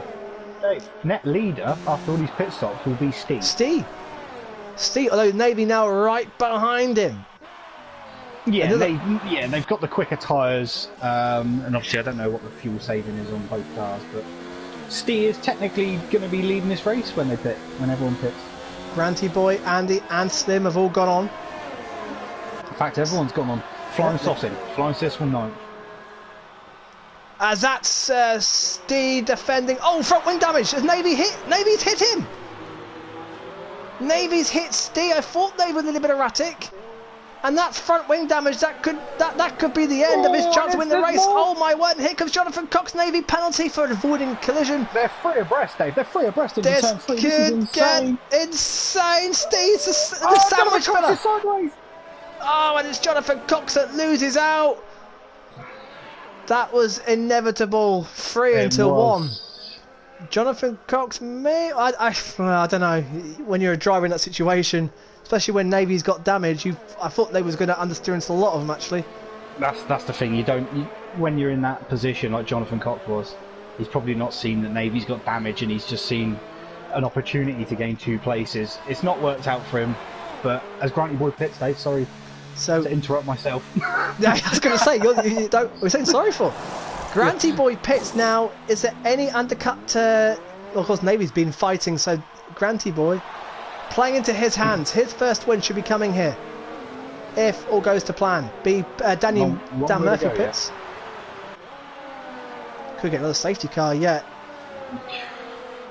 Net leader after all these pit stops will be Steve. Steve, although Navy now right behind him. Yeah, they've got the quicker tyres, and obviously I don't know what the fuel saving is on both cars, but Steve is technically going to be leading this race when everyone pits. Granty Boy, Andy and Slim have all gone on. In fact, everyone's gone on. Flying Sauce from 9th. As that's Steve defending. Oh, front wing damage. Has Navy's hit him. Navy's hit Steve. I thought they were a little bit erratic. And that's front wing damage. That could be the end of his chance to win the race. Oh my word! And here comes Jonathan Cox. Navy penalty for avoiding collision. They're free abreast, Dave. They're free abreast in this turn 3. could get insane. Steve's the sandwich fella. Sideways. Oh, and it's Jonathan Cox that loses out. That was inevitable. 3 until 1. Jonathan Cox, I don't know. When you're a driver in that situation, especially when Navy's got damage, I thought they was going to understeer into a lot of them actually. That's the thing. When you're in that position like Jonathan Cox was, he's probably not seen that Navy's got damage, and he's just seen an opportunity to gain 2 places. It's not worked out for him, but as Granty Boy pits, Dave, sorry to interrupt myself. Yeah, I was going to say, we're saying sorry for. Granty Boy pits now. Is there any undercut? Well, of course, Navy's been fighting, so Granty Boy playing into his hands. His first win should be coming here, if all goes to plan. Dan Murphy pits. Could get another safety car yet.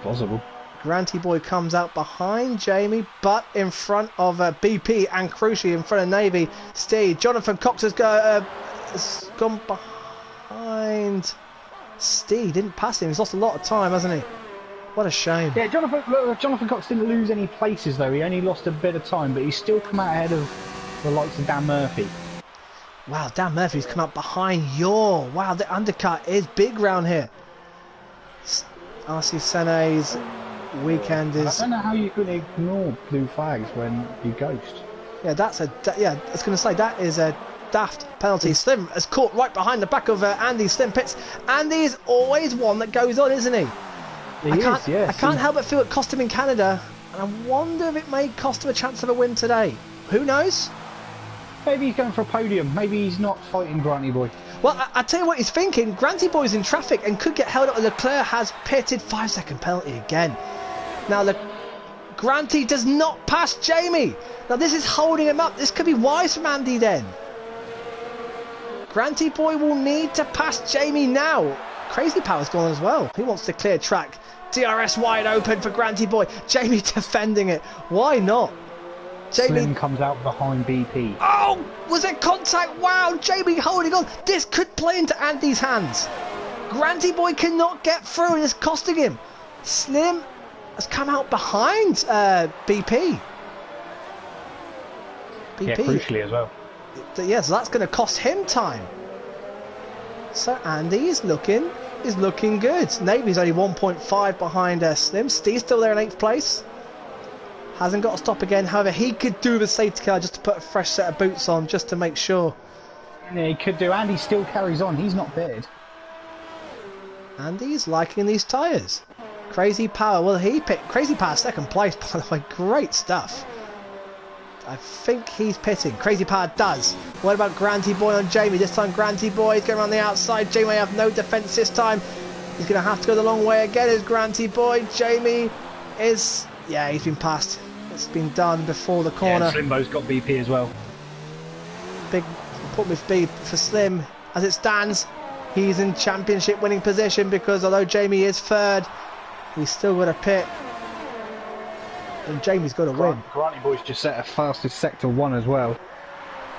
Possible. Granty Boy comes out behind Jamie, but in front of BP and Crucially in front of Navy. Steve, Jonathan Cox has gone behind Steve. Didn't pass him. He's lost a lot of time, hasn't he? What a shame. Yeah, Jonathan Cox didn't lose any places though. He only lost a bit of time, but he's still come out ahead of the likes of Dan Murphy. Wow, Dan Murphy's come up behind your. Wow, the undercut is big round here. RC Sene's weekend is. I don't know how you can ignore blue flags when you ghost. Yeah, I was going to say that is a daft penalty. Slim has caught right behind the back of Andy. Slim pits. Andy is always one that goes on, isn't he? I can't help but feel it cost him in Canada, and I wonder if it may cost him a chance of a win today. Who knows? Maybe he's going for a podium. Maybe he's not fighting Granty Boy. Well, I tell you what he's thinking. Granty Boy's in traffic and could get held up. Leclerc has pitted. 5-second penalty again. Now, Granty does not pass Jamie. Now, this is holding him up. This could be wise from Andy then. Granty Boy will need to pass Jamie now. Crazy Power's gone as well. He wants to clear track. DRS wide open for Granty Boy. Jamie defending it. Why not? Jamie Slim comes out behind BP. Oh, was it contact? Wow, Jamie holding on. This could play into Andy's hands. Granty Boy cannot get through and it's costing him. Slim has come out behind BP. Yeah, crucially as well. Yeah, so that's going to cost him time. So Andy is looking good. Navy's only 1.5 behind Slim. Steve's still there in 8th place. Hasn't got to stop again. However, he could do the safety car just to put a fresh set of boots on, just to make sure. Yeah, he could do. Andy still carries on. He's not pitted. Andy's liking these tyres. Crazy Power. Well, he picked Crazy Power 2nd place, by the way. Great stuff. I think he's pitting. Crazy Power does. What about Granty Boy on Jamie? This time Granty Boy is going around the outside. Jamie may have no defence this time. He's going to have to go the long way again as Granty Boy. Jamie is... Yeah, he's been passed. It's been done before the corner. Yeah, Slimbo's got BP as well. Big important with speed for Slim. As it stands, he's in championship winning position because although Jamie is third, he's still got a pit. And Jamie's got to win. Granny Boy's just set a fastest sector 1 as well.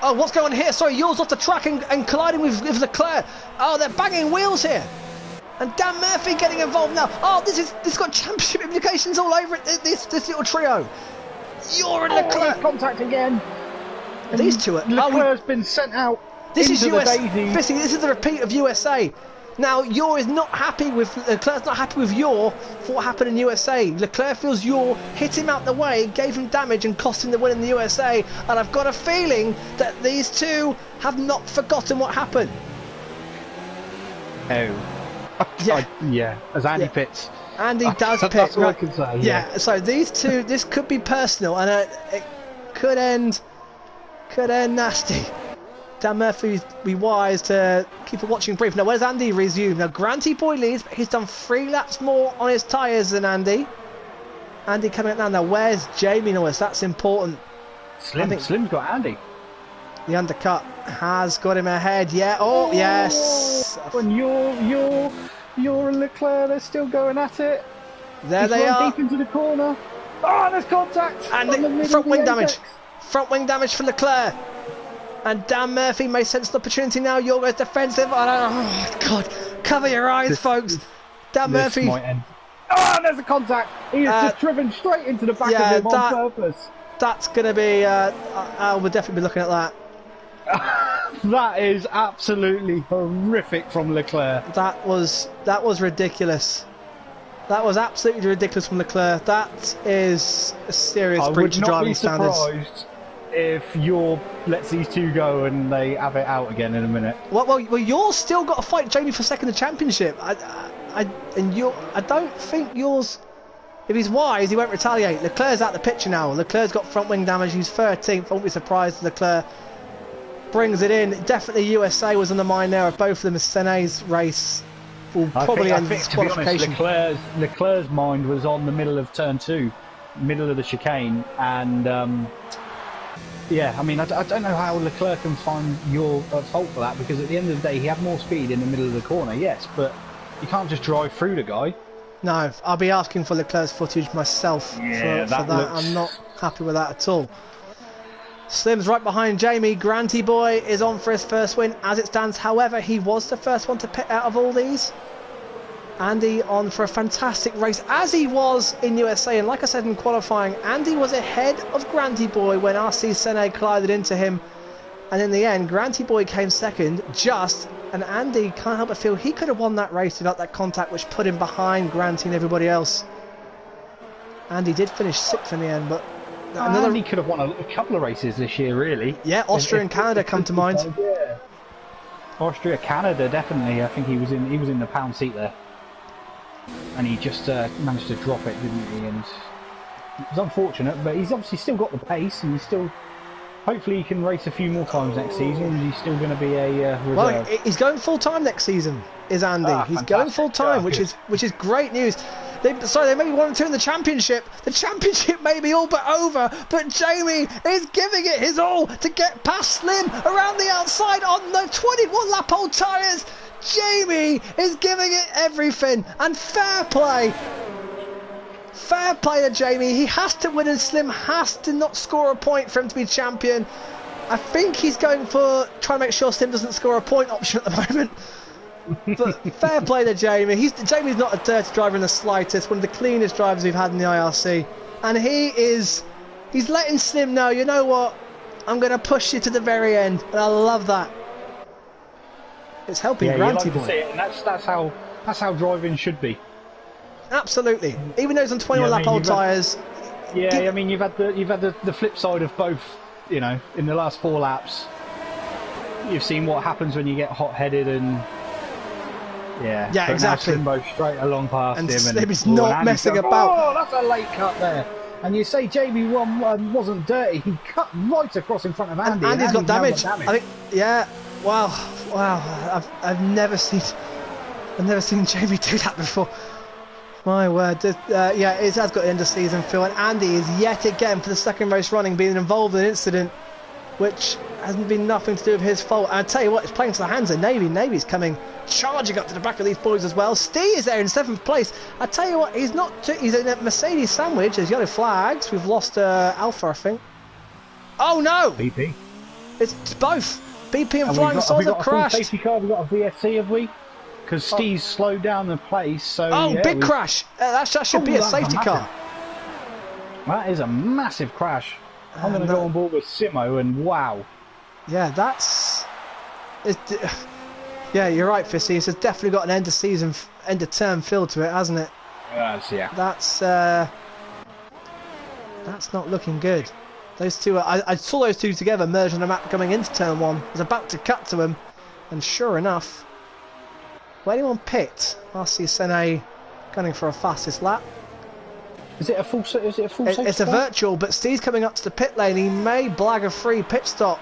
Oh, what's going on here? Sorry, yours off the track and colliding with Leclerc. Oh, they're banging wheels here. And Dan Murphy getting involved now. Oh, this got championship implications all over it. This little trio. You're in Leclerc. Contact again. And these two are. Leclerc's been sent out. This is USA. Daisy. This is the repeat of USA. Now, Yor is not happy with Leclerc's not happy with Yor for what happened in USA. Leclerc feels Yor hit him out the way, gave him damage and cost him the win in the USA. And I've got a feeling that these two have not forgotten what happened. Oh, yeah. As Andy pits. Andy does pit. That's what I can say. Yeah. So these two, this could be personal, and it could end nasty. Dan Murphy be wise to keep a watching brief. Now, where's Andy resume? Now, Granty Boy leads, but he's done 3 laps more on his tyres than Andy. Andy coming up now. Now, where's Jamie Norris? That's important. Slim's got Andy. The undercut has got him ahead. Yeah. Oh, yes. When you're and Leclerc, they're still going at it. There they are. Deep into the corner. Oh, there's contact. And the front wing damage. Front wing damage for Leclerc. And Dan Murphy may sense an opportunity now. Yorgo's defensive. Oh, God. Cover your eyes, folks. Dan Murphy. Might end. Oh, there's a contact. He has just driven straight into the back of him on purpose. That's going to be... I will definitely be looking at that. That is absolutely horrific from Leclerc. That was ridiculous. That was absolutely ridiculous from Leclerc. That is a serious breach of driving standards. I would not be surprised if Yor lets these two go and they have it out again in a minute. Well, Yor's still got to fight Jamie for second in the championship. I don't think Yor's... If he's wise, he won't retaliate. Leclerc's out the picture now. Leclerc's got front wing damage. He's 13th. I won't be surprised if Leclerc brings it in. Definitely USA was on the mind there of both of them. Sene's race will probably end disqualification. Leclerc's mind was on the middle of turn 2, middle of the chicane, and yeah, I mean, I don't know how Leclerc can find your fault for that, because at the end of the day, he had more speed in the middle of the corner, yes, but you can't just drive through the guy. No, I'll be asking for Leclerc's footage myself for that. I'm not happy with that at all. Slim's right behind Jamie. Granty Boy is on for his first win as it stands. However, he was the first one to pit out of all these. Andy on for a fantastic race, as he was in USA. And like I said in qualifying, Andy was ahead of Granty Boy when RC Sene collided into him. And in the end, Granty Boy came second, and Andy can't help but feel he could have won that race without that contact, which put him behind Granty and everybody else. Andy did finish 6th in the end, but... Andy could have won a couple of races this year, really. Yeah, Austria and Canada come to mind. Yeah. Austria, Canada, definitely. I think he was in the pound seat there. And he just managed to drop it, didn't he? And it was unfortunate, but he's obviously still got the pace, and he's still... Hopefully he can race a few more times next season, and he's still going to be a reserve. Well, he's going full-time next season, is Andy. He's going full-time, which is great news. They may be 1 and 2 in the championship. The championship may be all but over, but Jamie is giving it his all to get past Slim around the outside on the 21-lap-old tyres. Jamie is giving it everything, and fair play. Fair play to Jamie. He has to win, and Slim has to not score a point for him to be champion. I think he's going for trying to make sure Slim doesn't score a point option at the moment. But fair play to Jamie. Jamie's not a dirty driver in the slightest. One of the cleanest drivers we've had in the IRC, and he's letting Slim know, you know what, I'm going to push you to the very end, and I love that. It's helping Granty Boy. And that's how driving should be. Absolutely. Even though it's on 21-lap-old tyres. Yeah, I mean, you've had the flip side of both. You know, in the last 4 laps, you've seen what happens when you get hot-headed and. Yeah, exactly. Slimbo straight along past him, and Slim is not messing about. Oh, that's a late cut there. And you say Jamie wasn't dirty. He cut right across in front of Andy. And Andy's got damage. I think. Yeah. Wow. I've never seen Jamie do that before. My word. Yeah, it has got the end of season feel, and Andy is yet again for the second race running being involved in an incident. which hasn't been nothing to do with his fault. And I tell you what, it's playing to the hands of Navy. Navy's coming, charging up to the back of these boys as well. Steve is there in 7th place. I tell you what, he's in a Mercedes sandwich. There's yellow flags. We've lost Alpha, I think. Oh no! BP. It's both. BP and Flying Saucers have crashed. Safety car. We've got a VSC, have we? Because Steve's slowed down the place, so... Oh, yeah, big crash! That should be a safety car. That is a massive crash. I'm going to go on board with Simo, and wow. Yeah, that's... Yeah, you're right, Fissy. It's definitely got an end-of-season, end-of-term feel to it, hasn't it? Yes, yeah. That's not looking good. Those two, I saw those two together merge on the map going into turn 1. I was about to cut to them, and sure enough... Will anyone pit? RC Sene gunning for a fastest lap. Is it a full safety It's a car? virtual, but Steve's coming up to the pit lane. He may blag a free pit stop.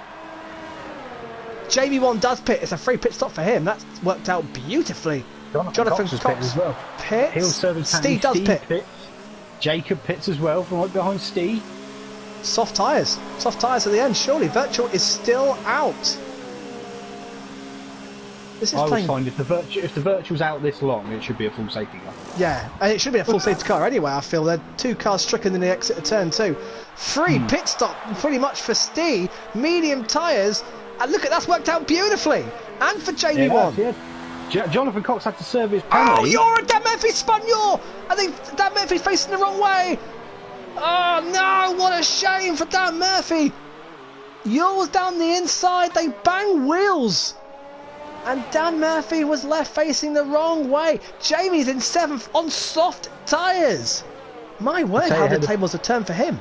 JB1 does pit. It's a free pit stop for him. That's worked out beautifully. Jonathan Cox as well. pits. Steve does pit. Pits. Jacob pits as well from right behind Steve. Soft tyres. Soft tyres at the end. Surely virtual is still out. This is I would find if the virtual's out this long, it should be a full safety car. Yeah, and it should be a full safety car anyway. I feel there are 2 cars stricken in the exit of turn 2. Free pit stop pretty much for Steve. Medium tyres, and look at that's worked out beautifully. And for JB1. Yeah. Jonathan Cox had to serve his penalty. Oh, you're a Dan Murphy spun you! I think Dan Murphy's facing the wrong way. Oh no! What a shame for Dan Murphy. Yours down the inside. They bang wheels. And Dan Murphy was left facing the wrong way. Jamie's in 7th on soft tyres. My word, how the tables have turned for him.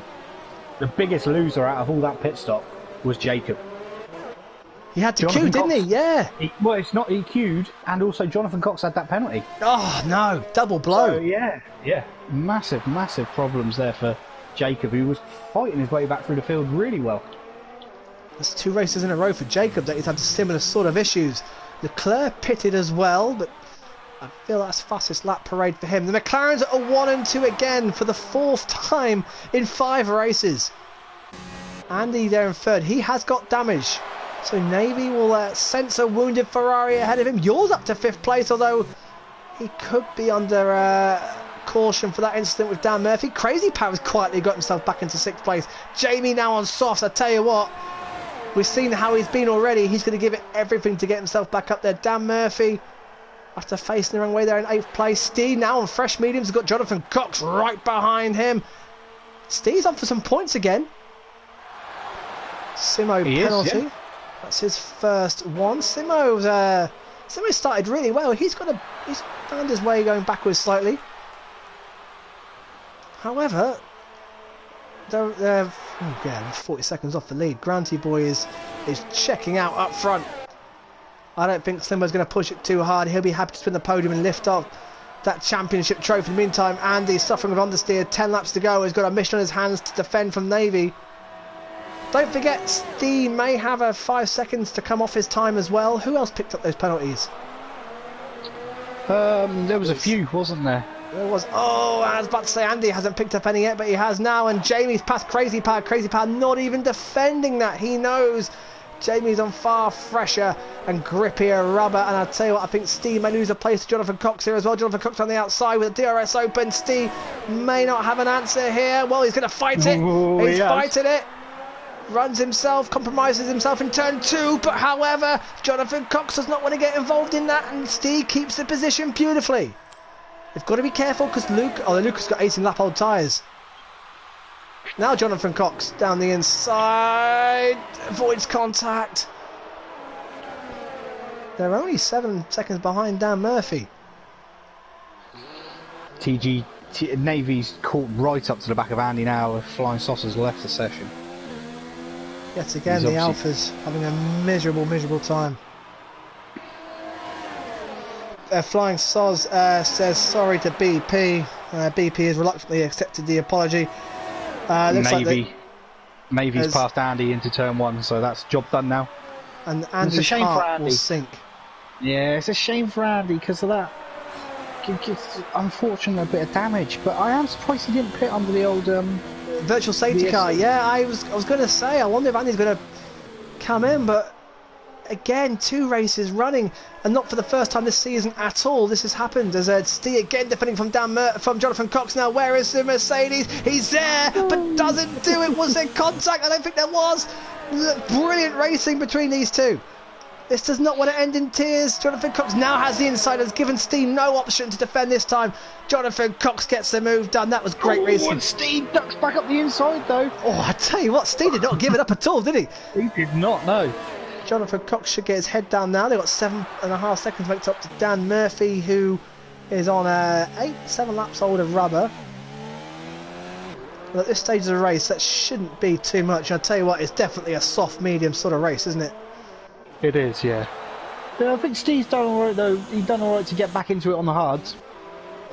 The biggest loser out of all that pit stop was Jacob. He had to queue, didn't he? Yeah. Well, it's not he queued, and also Jonathan Cox had that penalty. Oh, no. Double blow. So, yeah. Massive problems there for Jacob, who was fighting his way back through the field really well. That's 2 races in a row for Jacob that he's had similar sort of issues. Leclerc pitted as well, but I feel that's fastest lap parade for him. The McLarens are 1 and 2 again for the 4th time in 5 races. Andy there in 3rd. He has got damage. So Navy will sense a wounded Ferrari ahead of him. Yours up to 5th place, although he could be under caution for that incident with Dan Murphy. Crazy Power's quietly got himself back into 6th place. Jamie now on softs. I tell you what. We've seen how he's been already. He's going to give it everything to get himself back up there. Dan Murphy, after facing the wrong way there in 8th place. Steve now on fresh mediums. He's got Jonathan Cox right behind him. Steve's on for some points again. Simo penalty. Yeah. That's his first one. Simo started really well. He's found his way going backwards slightly. However, they're 40 seconds off the lead. Granty Boy is checking out up front. I don't think Simo's going to push it too hard. He'll be happy to spin the podium and lift off that championship trophy. In the meantime, Andy, suffering with understeer, 10 laps to go, has got a mission on his hands to defend from Navy. Don't forget, Steve may have 5 seconds to come off his time as well. Who else picked up those penalties? There was a few, wasn't there? There was. Oh, I was about to say Andy hasn't picked up any yet, but he has now. And Jamie's past Crazy Power. Crazy Power not even defending that. He knows Jamie's on far fresher and grippier rubber. And I'll tell you what, I think Steve may lose a place to Jonathan Cox here as well. Jonathan Cox on the outside with the DRS open. Steve may not have an answer here. Well, he's going to fight it. Ooh, he's fighting it. Runs himself, compromises himself in turn 2, but however, Jonathan Cox does not want to get involved in that, and Steve keeps the position beautifully. They've got to be careful because Lucas got 18 lap old tyres. Now Jonathan Cox down the inside, avoids contact. They're only 7 seconds behind Dan Murphy. Navy's caught right up to the back of Andy now. Flying Saucers left the session. Yet again, the Alphas having a miserable time. Flying Soz says sorry to BP. BP has reluctantly accepted the apology. Navy's passed Andy into turn 1, so that's job done now. And Andy's heart will sink. Yeah, it's a shame for Andy because of that. It's unfortunately a bit of damage, but I am surprised he didn't pit under the old virtual safety car. Yeah, I was going to say, I wonder if Andy's going to come in, but again, 2 races running, and not for the first time this season at all. This has happened as Steve again defending from from Jonathan Cox. Now, where is the Mercedes? He's there, but doesn't do it. Was there contact? I don't think there was. Brilliant racing between these two. This does not want to end in tears. Jonathan Cox now has the inside, has given Steve no option to defend this time. Jonathan Cox gets the move done. That was great racing. And Steve ducks back up the inside though. Oh, I tell you what, Steve did not give it up at all, did he? He did not, no. Jonathan Cox should get his head down now. They've got 7.5 seconds to make it up to Dan Murphy, who is on 7 laps old of rubber. Well, at this stage of the race, that shouldn't be too much. I'll tell you what, it's definitely a soft, medium sort of race, isn't it? It is, yeah. Yeah, I think Steve's done all right, though. He's done all right to get back into it on the hards.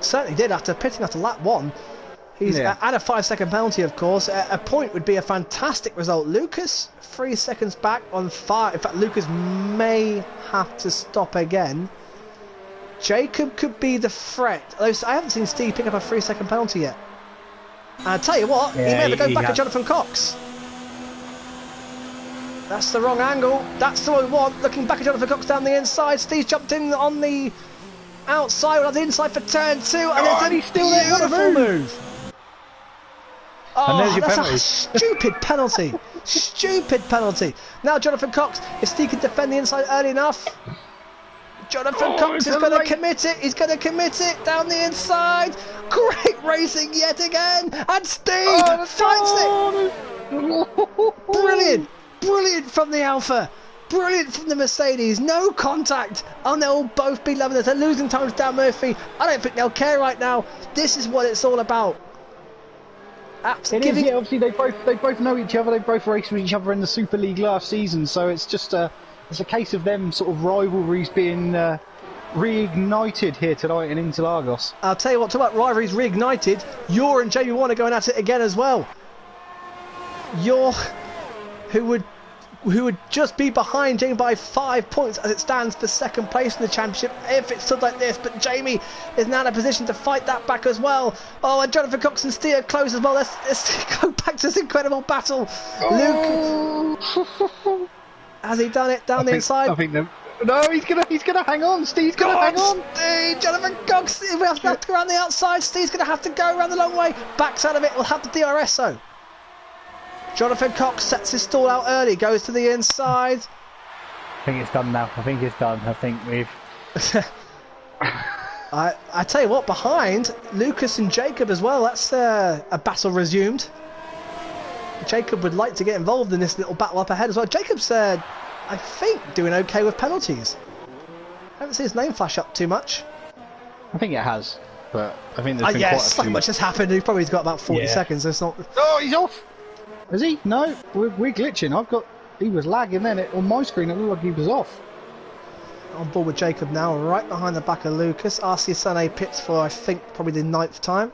Certainly did after pitting after lap 1. He's at a 5-second penalty, of course. A point would be a fantastic result. Lucas, 3 seconds back on 5. In fact, Lucas may have to stop again. Jacob could be the threat. Although I haven't seen Steve pick up a 3-second penalty yet. And I'll tell you what, he may have to go back at Jonathan Cox. That's the wrong angle. That's the one we want. Looking back at Jonathan Cox down the inside. Steve's jumped in on the outside, on the inside for turn 2. And there's a beautiful move. Oh, that's a stupid penalty. Stupid penalty. Now Jonathan Cox, if Steve can defend the inside early enough. Jonathan Cox is going to commit it. He's going to commit it down the inside. Great racing yet again. And Steve fights it. Brilliant. Brilliant from the Alpha. Brilliant from the Mercedes. No contact. And they'll both be loving it. They're losing time to Dan Murphy. I don't think they'll care right now. This is what it's all about. Absolutely. Yeah, obviously they both know each other. They both raced with each other in the Super League last season. So it's just it's a case of them sort of rivalries being reignited here tonight in Interlagos. I'll tell you what, talk about rivalries reignited. You're and Jamie Warner going at it again as well. You're who would just be behind Jamie by 5 points as it stands for second place in the championship if it stood like this, but Jamie is now in a position to fight that back as well. Oh, and Jonathan Cox and Steer close as well. Let's go back to this incredible battle. Luke, has he done it down the inside? I think no, he's gonna hang on. Steve's gonna hang on. Steve, Jonathan Cox, we have to go around the outside. Steve's gonna have to go around the long way. Backs out of it. We'll have the DRS though. Jonathan Cox sets his stall out early, goes to the inside. I think it's done now. I think it's done. I think we've... I tell you what, behind Lucas and Jacob as well, that's a battle resumed. Jacob would like to get involved in this little battle up ahead as well. Jacob's, I think, doing okay with penalties. I haven't seen his name flash up too much. I think it has, but I think there's been quite a so few. much has happened. He's probably got about 40 seconds. So it's not... Oh, he's off! Is he? No, we're glitching. He was lagging then. On my screen, it looked like he was off. On board with Jacob now, right behind the back of Lucas. RC Sane pits for, I think, probably the 9th time.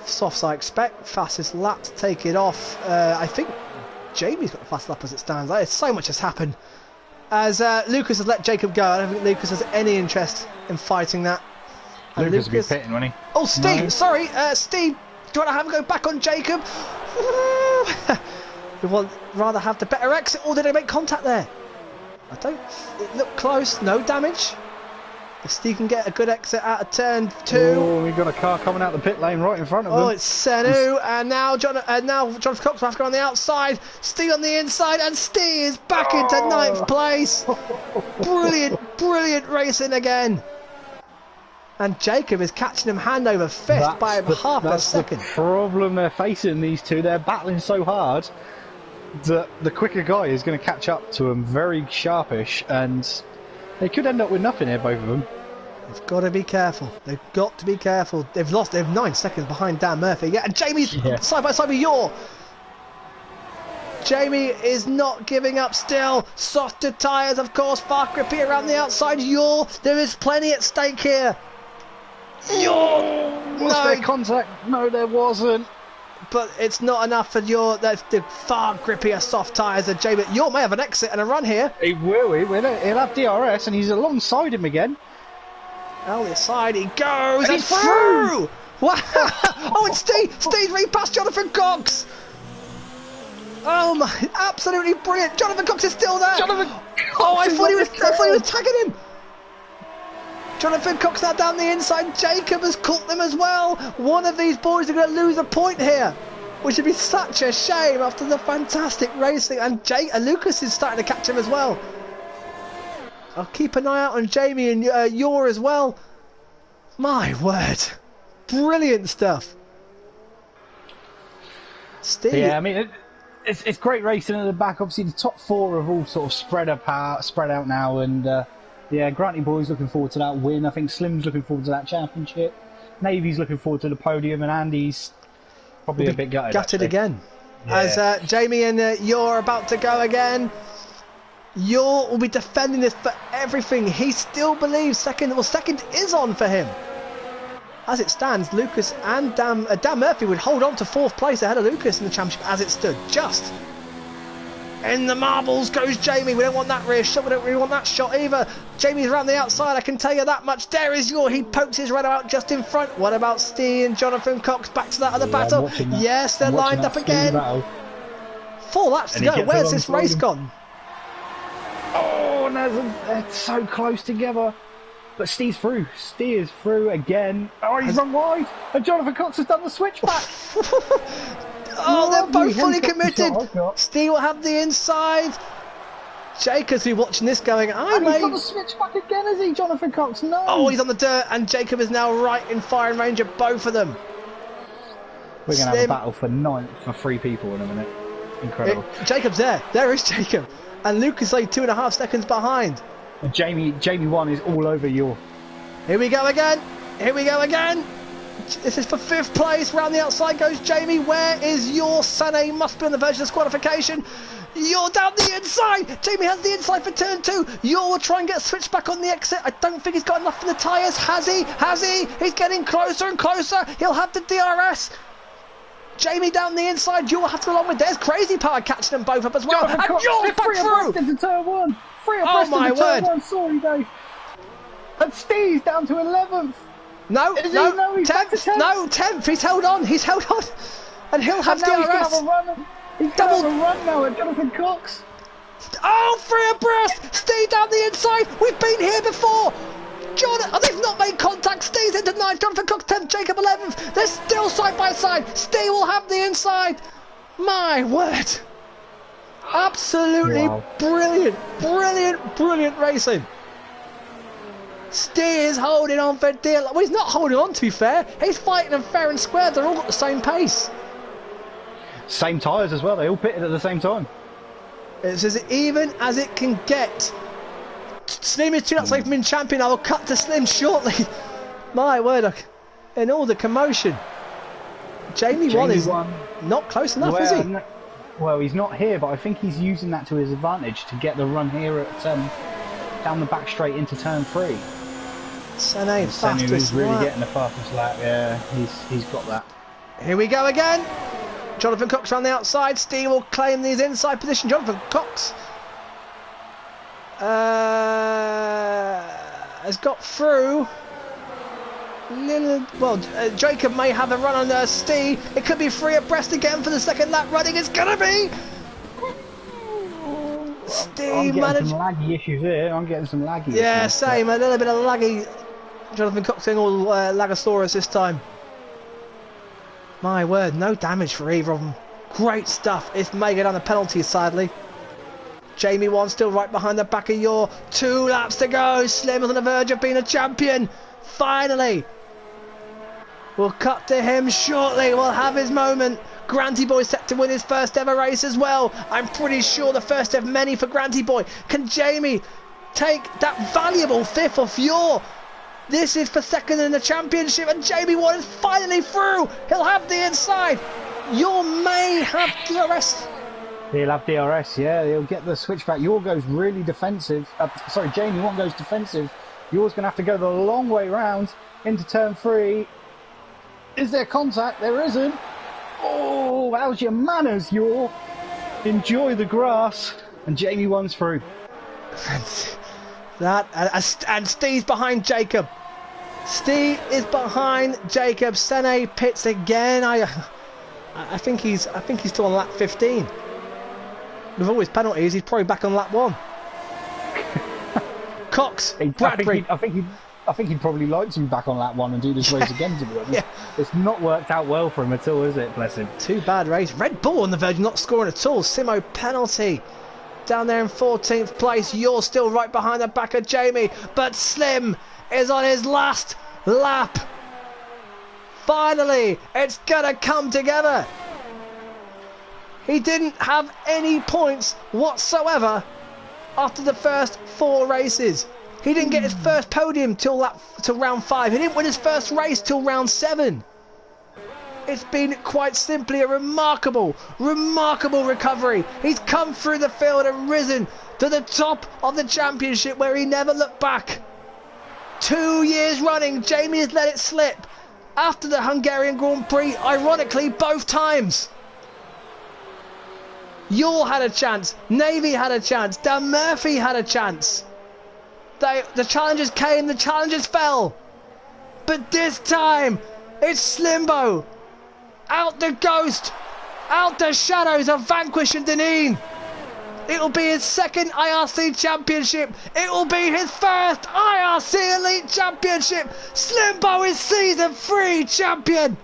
Softs, I expect. Fastest lap to take it off. I think Jamie's got the fastest lap as it stands. So much has happened. As Lucas has let Jacob go, I don't think Lucas has any interest in fighting that. And Lucas will be pitting, won't he? Oh, Steve! No. Sorry, Steve! Do you want to have him go back on Jacob? We would rather have the better exit, or did they make contact there? I don't... It looked close. No damage. If Steve can get a good exit out of turn 2. Oh, we've got a car coming out the pit lane right in front of him. Oh, it's Senu, and now Jonathan Cox will have to go on the outside. Steve on the inside, and Steve is back into 9th place. Brilliant, brilliant racing again. And Jacob is catching him hand over fist by half a second. That's the problem they're facing, these two. They're battling so hard that the quicker guy is going to catch up to them very sharpish, and they could end up with nothing here, both of them. They've got to be careful. They've got to be careful. They've 9 seconds behind Dan Murphy. Yeah, and Jamie's side by side with Yor. Jamie is not giving up still. Softer tyres, of course. Far grippy around the outside. Yor, there is plenty at stake here. Was there contact? No, there wasn't. But it's not enough for the far grippier soft tyres of Jamie. Yor may have an exit and a run here. He will. He'll have DRS, and he's alongside him again. On the side he goes, and he's through! Wow! Oh, and Steve's repassed Jonathan Cox! Oh my, absolutely brilliant. Jonathan Cox is still there. Jonathan Oh, I Cox thought he is was tagging him. Jonathan Cox now down the inside. Jacob has caught them as well. One of these boys are going to lose a point here, which would be such a shame after the fantastic racing. And Lucas is starting to catch him as well. I'll keep an eye out on Jamie and Yor as well. My word. Brilliant stuff. Steve. Yeah, I mean, it's great racing at the back. Obviously, the top four have all sort of spread out now. And yeah, Granty Boy's looking forward to that win. I think Slim's looking forward to that championship. Navy's looking forward to the podium. And Andy's probably a bit gutted again. Yeah. As Jamie and Yor are about to go again. Yor will be defending this for everything. He still believes second is on for him. As it stands, Lucas and Dan Murphy would hold on to fourth place ahead of Lucas in the championship as it stood. Just in the marbles goes Jamie. We don't want that rear shot. We don't really want that shot either. Jamie's around the outside, I can tell you that much. There is Yor. He pokes his radar out just in front. What about Steve and Jonathan Cox? Back to that other battle. Yes, they're lined up again. 4 laps to go. Where's this race gone? Oh, and they're so close together. But Steve's through. Steve is through again. Oh, he's run wide. And Jonathan Cox has done the switchback. Oh, they're both fully committed. Steve will have the inside. Jacob's be watching this going, he's got the switchback again, is he, Jonathan Cox? No. Oh, he's on the dirt, and Jacob is now right in firing range of both of them. We're going to have a battle for 9th for 3 people in a minute. Incredible. Jacob's there. There is Jacob. And Luke is like 2.5 seconds behind. And Jamie 1 is all over Yor. Here we go again. Here we go again. This is for 5th place. Round the outside goes Jamie. Where is Yor? Sané must be on the verge of disqualification. Yor down the inside. Jamie has the inside for turn 2. Yor will try and get switched back on the exit. I don't think he's got enough in the tyres. Has he? Has he? He's getting closer and closer. He'll have the DRS. Jamie down the inside. Yor will have to go along with. There's Crazy Power catching them both up as well. And Yor's back through. Into turn 1. Oh my word. Turn 1. Sorry, Dave. And Steve's down to 11th. No, he's 10th. No, 10th. He's held on. He's held on. And he'll have DRS. He's double run now at Jonathan Cox. Oh, 3 abreast. Steve down the inside. We've been here before. They've not made contact. Steve's into 9th. Jonathan Cox 10th. Jacob 11th. They're still side by side. Steve will have the inside. My word. Absolutely brilliant, brilliant, brilliant racing. Steve is holding on for dear life. Well, he's not holding on, to be fair. He's fighting them fair and square. They're all got the same pace. Same tyres as well. They all pitted at the same time. It's as even as it can get. Slim is 2 laps away from being champion. I will cut to Slim shortly. My word. In all the commotion. Jamie 1 is not close enough, is he? Well, he's not here, but I think he's using that to his advantage to get the run here at down the back straight into turn 3. Sané is really getting the fastest lap. Yeah, he's got that. Here we go again. Jonathan Cox on the outside. Steve will claim his inside position. Jonathan Cox has got through. Jacob may have a run on Steve. It could be 3 abreast again for the second lap running. It's gonna be. Steve managed. Some laggy issues here. I'm getting some laggy. Yeah, same. A little bit of laggy. Jonathan Cox getting all Lagosaurus this time. My word, no damage for either of them. Great stuff. It's may get on the penalties, sadly. Jamie 1 still right behind the back of Yor. 2 laps to go. Slim is on the verge of being a champion. Finally. We'll cut to him shortly. We'll have his moment. Granty Boy set to win his first ever race as well. I'm pretty sure the first of many for Granty Boy. Can Jamie take that valuable 5th off Yor? This is for second in the championship, and Jamie 1 is finally through. He'll have the inside. Yor may have DRS. He'll have DRS, yeah. He'll get the switchback. Yor goes really defensive. Jamie 1 goes defensive. Yor's going to have to go the long way round into turn 3. Is there contact? There isn't. Oh, how's your manners, Yor? Enjoy the grass. And Jamie 1's through. And Steve's behind Jacob. Steve is behind Jacob. Sané pits again. I think he's still on lap 15. with all his penalties, he's probably back on lap 1. Cox, Bradbury. I think he'd probably like to be back on lap 1 and do this race again, to be honest. Yeah. It's not worked out well for him at all, is it? Bless him. Too bad race. Red Bull on the verge, not scoring at all. Simo penalty. Down there in 14th place. You're still right behind the back of Jamie. But Slim is on his last lap. Finally, it's going to come together. He didn't have any points whatsoever after the first 4 races. He didn't get his first podium till round 5. He didn't win his first race till round 7. It's been quite simply a remarkable recovery. He's come through the field and risen to the top of the championship where he never looked back. 2 years running, Jamie has let it slip. After the Hungarian Grand Prix, ironically, both times. Yule had a chance, Navy had a chance, Dan Murphy had a chance. The challenges came, the challenges fell. But this time, it's Slimbo. Out the ghost, out the shadows of Vanquish and Deneen. It'll be his second IRC championship. It will be his first IRC Elite Championship. Slimbo is season 3 champion.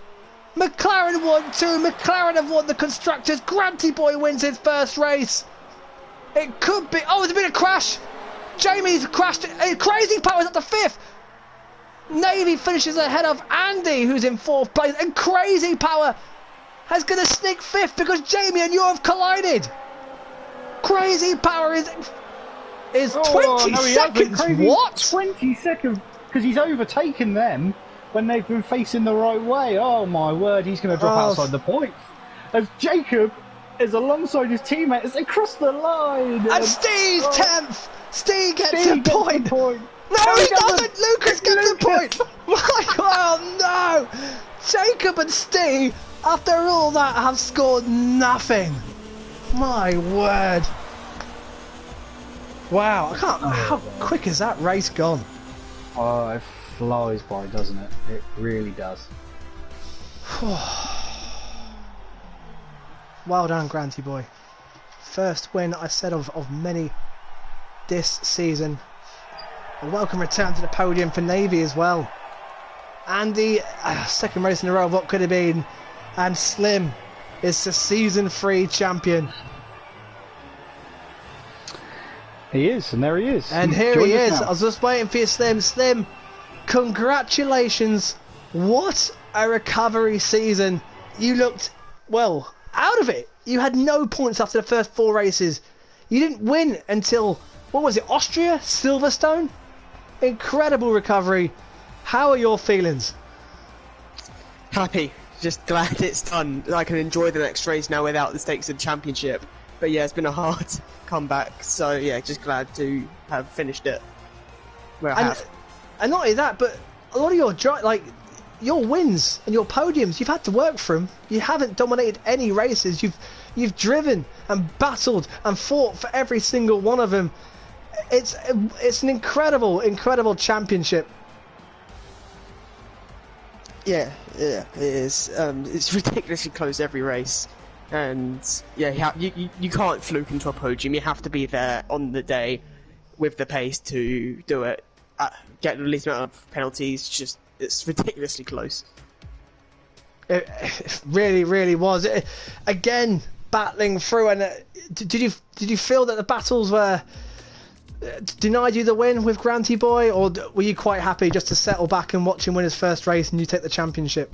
McLaren won 2. McLaren have won the Constructors. Granty Boy wins his first race. It could be... Oh, there's been a crash. Jamie's crashed. Crazy Power's up to 5th. Navy finishes ahead of Andy, who's in 4th place. And Crazy Power is going to sneak 5th because Jamie and you have collided. Crazy Power is 20 seconds. What? 20 seconds. Because he's overtaken them when they've been facing the right way. Oh my word, he's going to drop outside the points. As Jacob is alongside his teammate as they cross the line. And Steve's 10th. Steve gets a point. No, he doesn't. Lucas gets a point. My God, no. Jacob and Steve, after all that, have scored nothing. My word. Wow, I can't. How quick is that race gone? Oh, it flies by, doesn't it? It really does. Well done, Granty Boy. First win, I said, of many this season. A welcome return to the podium for Navy as well. Andy, second race in a row of what could have been. And Slim is the season 3 champion. He is, and there he is. And here he is. I was just waiting for you, Slim. Slim, congratulations. What a recovery season. You looked, well, out of it. You had no points after the first 4 races. You didn't win until, what was it, Austria? Silverstone? Incredible recovery. How are your feelings? Happy. Just glad it's done. I can enjoy the next race now without the stakes of the championship. But yeah, it's been a hard comeback. So yeah, just glad to have finished it where I have. And not only that, but a lot of your wins and your podiums, you've had to work for them. You haven't dominated any races. You've driven and battled and fought for every single one of them. It's an incredible championship. Yeah, it is. It's ridiculously close every race, and yeah, you can't fluke into a podium. You have to be there on the day with the pace to do it. Get the least amount of penalties. It's ridiculously close. It really was. Again, battling through. And did you feel that the battles were denied you the win with Granty Boy, or were you quite happy just to settle back and watch him win his first race and you take the championship?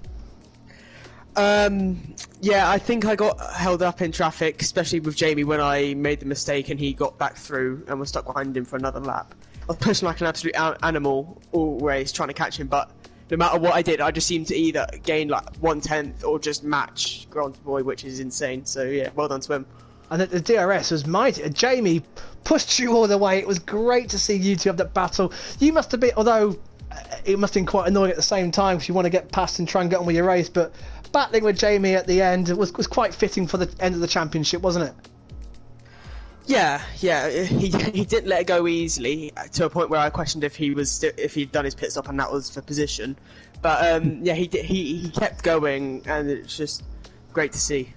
Yeah, I think I got held up in traffic, especially with Jamie when I made the mistake and he got back through and was stuck behind him for another lap. I was pushing like an absolute animal all race trying to catch him, but no matter what I did, I just seemed to either gain like 1/10 or just match Granty Boy, which is insane. So yeah, well done to him. And the DRS was mighty. Jamie pushed you all the way. It was great to see you two have that battle. You must have been, although it must have been quite annoying at the same time because you want to get past and try and get on with your race, but battling with Jamie at the end was quite fitting for the end of the championship, wasn't it? Yeah, he didn't let it go easily to a point where I questioned if he'd done his pit stop and that was for position. But yeah, he kept going, and it's just great to see.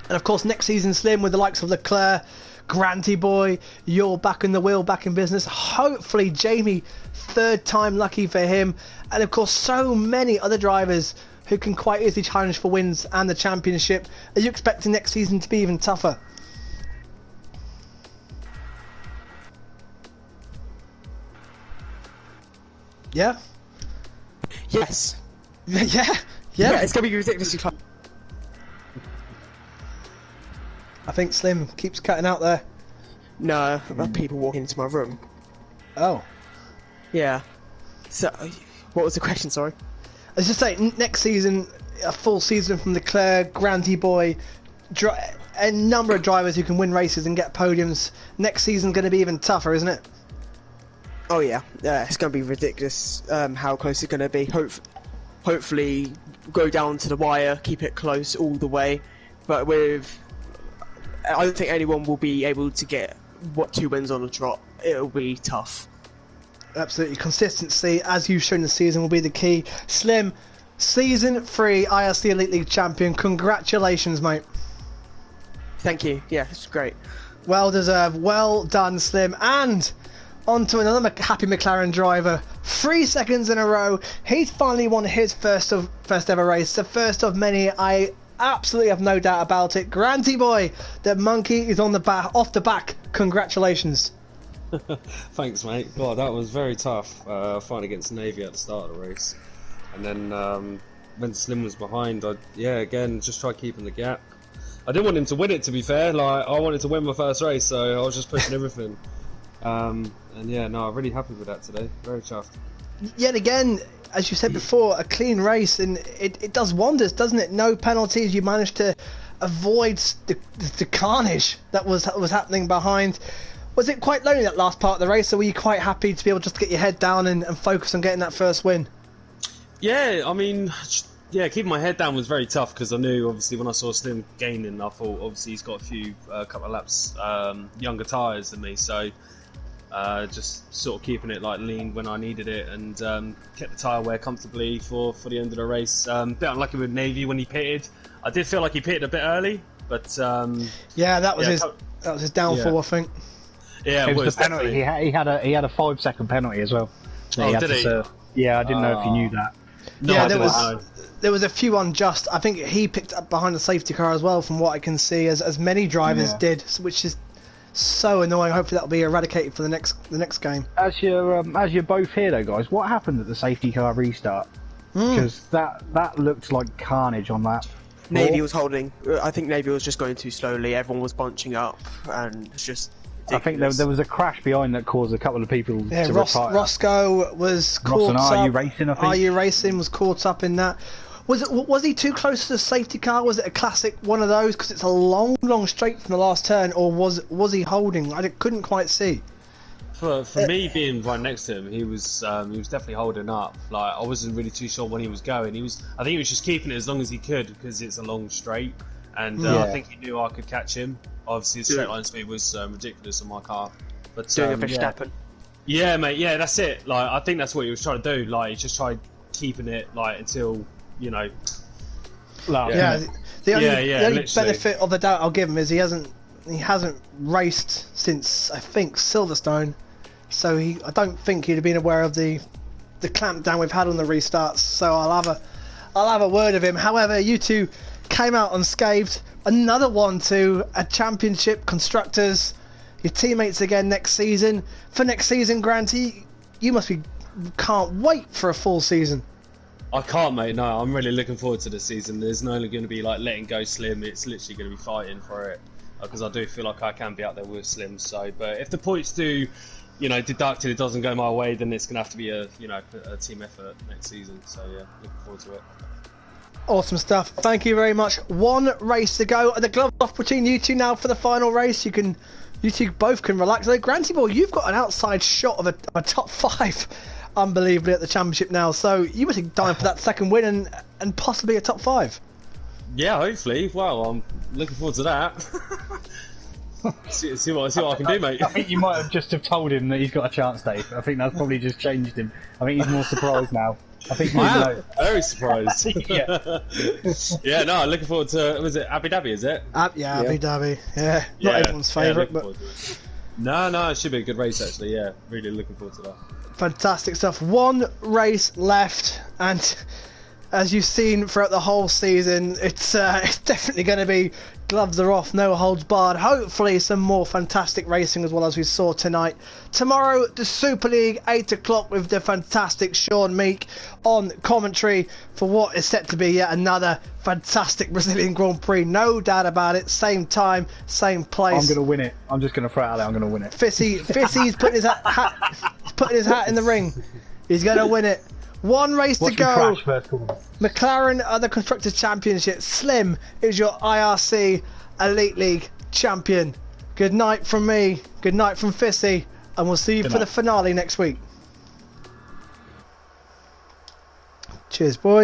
And of course, next season, Slim, with the likes of Leclerc, Granty Boy, you're back in the wheel, back in business. Hopefully, Jamie, third time lucky for him. And of course, so many other drivers who can quite easily challenge for wins and the championship. Are you expecting next season to be even tougher? Yeah? Yes. Yeah, It's going to be ridiculously fun. I think Slim keeps cutting out there. No, people walking into my room. Oh. Yeah. So, what was the question, sorry? I was just saying, next season, a full season from Leclerc, Granty Boy, a number of drivers who can win races and get podiums. Next season's going to be even tougher, isn't it? Oh yeah, it's going to be ridiculous how close it's going to be. Hopefully go down to the wire, keep it close all the way. But I don't think anyone will be able to get 2 wins on a trot. It'll be tough. Absolutely. Consistency, as you've shown this season, will be the key. Slim, Season 3 IRC Elite League champion. Congratulations, mate. Thank you. Yeah, it's great. Well deserved. Well done, Slim. And on to another happy McLaren driver. 3 seconds in a row. He's finally won his first ever race. The first of many. I absolutely have no doubt about it. Granty Boy, the monkey is on the off the back. Congratulations. Thanks, mate. God, that was very tough. Fighting against Navy at the start of the race, and then when Slim was behind, again just tried keeping the gap. I didn't want him to win it, to be fair. Like, I wanted to win my first race, so I was just pushing everything. And yeah, no, I'm really happy with that today. Very chuffed. Yet again, as you said before, a clean race, and it does wonders, doesn't it? No penalties. You managed to avoid the carnage that was happening behind. Was it quite lonely, that last part of the race, or were you quite happy to be able just to get your head down and focus on getting that first win? Yeah, I mean, yeah, keeping my head down was very tough, because I knew, obviously, when I saw Slim gaining, I thought, obviously, he's got a couple of laps younger tyres than me, so just sort of keeping it like lean when I needed it, and kept the tyre wear comfortably for the end of the race. A bit unlucky with Navy when he pitted. I did feel like he pitted a bit early, but yeah, that was his downfall, yeah. I think. Yeah, it was the penalty. He had a 5-second penalty as well. Oh, did he? Yeah, I didn't know if you knew that. No, yeah, there was a few unjust. I think he picked up behind the safety car as well, from what I can see, as many drivers did, which is so annoying. Hopefully that'll be eradicated for the next game. As you're both here though, guys, what happened at the safety car restart? Because that looked like carnage on that. Navy was holding. I think Navy was just going too slowly. Everyone was bunching up, and it's just. I think there was a crash behind that caused a couple of people to retire. Roscoe was caught up. Are You Racing, I think? Are You Racing was caught up in that. Was he too close to the safety car? Was it a classic one of those? Because it's a long straight from the last turn, or was he holding? I couldn't quite see. For me, being right next to him, he was definitely holding up. Like, I wasn't really too sure when he was going. I think he was just keeping it as long as he could, because it's a long straight, and I think he knew I could catch him. Obviously, his straight line speed was ridiculous on my car. But doing a Verstappen. Yeah, mate. Yeah, that's it. Like, I think that's what he was trying to do. Like, he just tried keeping it like until, you know. The only benefit of the doubt I'll give him is he hasn't raced since, I think, Silverstone, so I don't think he'd have been aware of the clampdown we've had on the restarts. So I'll have a word of him. However, you two came out unscathed. Another one to a championship constructors. Your teammates again next season. For next season, Granty, you can't wait for a full season. I can't, mate. No, I'm really looking forward to this season. There's no going to be like letting go Slim. It's literally going to be fighting for it, because I do feel like I can be out there with Slim. So, but if the points do, deducted, it doesn't go my way, then it's going to have to be a team effort next season. So yeah, looking forward to it. Awesome stuff. Thank you very much. One race to go. The gloves off between you two now for the final race. You two both can relax. Granty Boy, you've got an outside shot of a top 5, unbelievably, at the championship now. So you must be dying for that second win and possibly a top 5. Yeah, hopefully. Well, I'm looking forward to that. see what I can do, mate. I think you might have just have told him that he's got a chance, Dave. I think that's probably just changed him. I think he's more surprised now. I think I am very surprised. Yeah. Yeah, no, looking forward to. Was it Abu Dhabi? Is it? Yeah, Abu Dhabi. Yeah, Yeah, not everyone's favourite, looking but forward to it. No, it should be a good race actually. Yeah, really looking forward to that. fantastic stuff. One race left, and as you've seen throughout the whole season, it's definitely going to be gloves are off, no holds barred. Hopefully some more fantastic racing as well as we saw tonight. Tomorrow, the Super League, 8 o'clock with the fantastic Sean Meek on commentary for what is set to be yet another fantastic Brazilian Grand Prix. No doubt about it. Same time, same place. I'm going to win it. I'm just going to throw it out there. I'm going to win it. Fissy's putting his hat in the ring. He's going to win it. One race to go. McLaren are the Constructors' Championship. Slim is your IRC Elite League champion. Good night from me. Good night from Fissy. And we'll see you for the finale next week. Cheers, boys.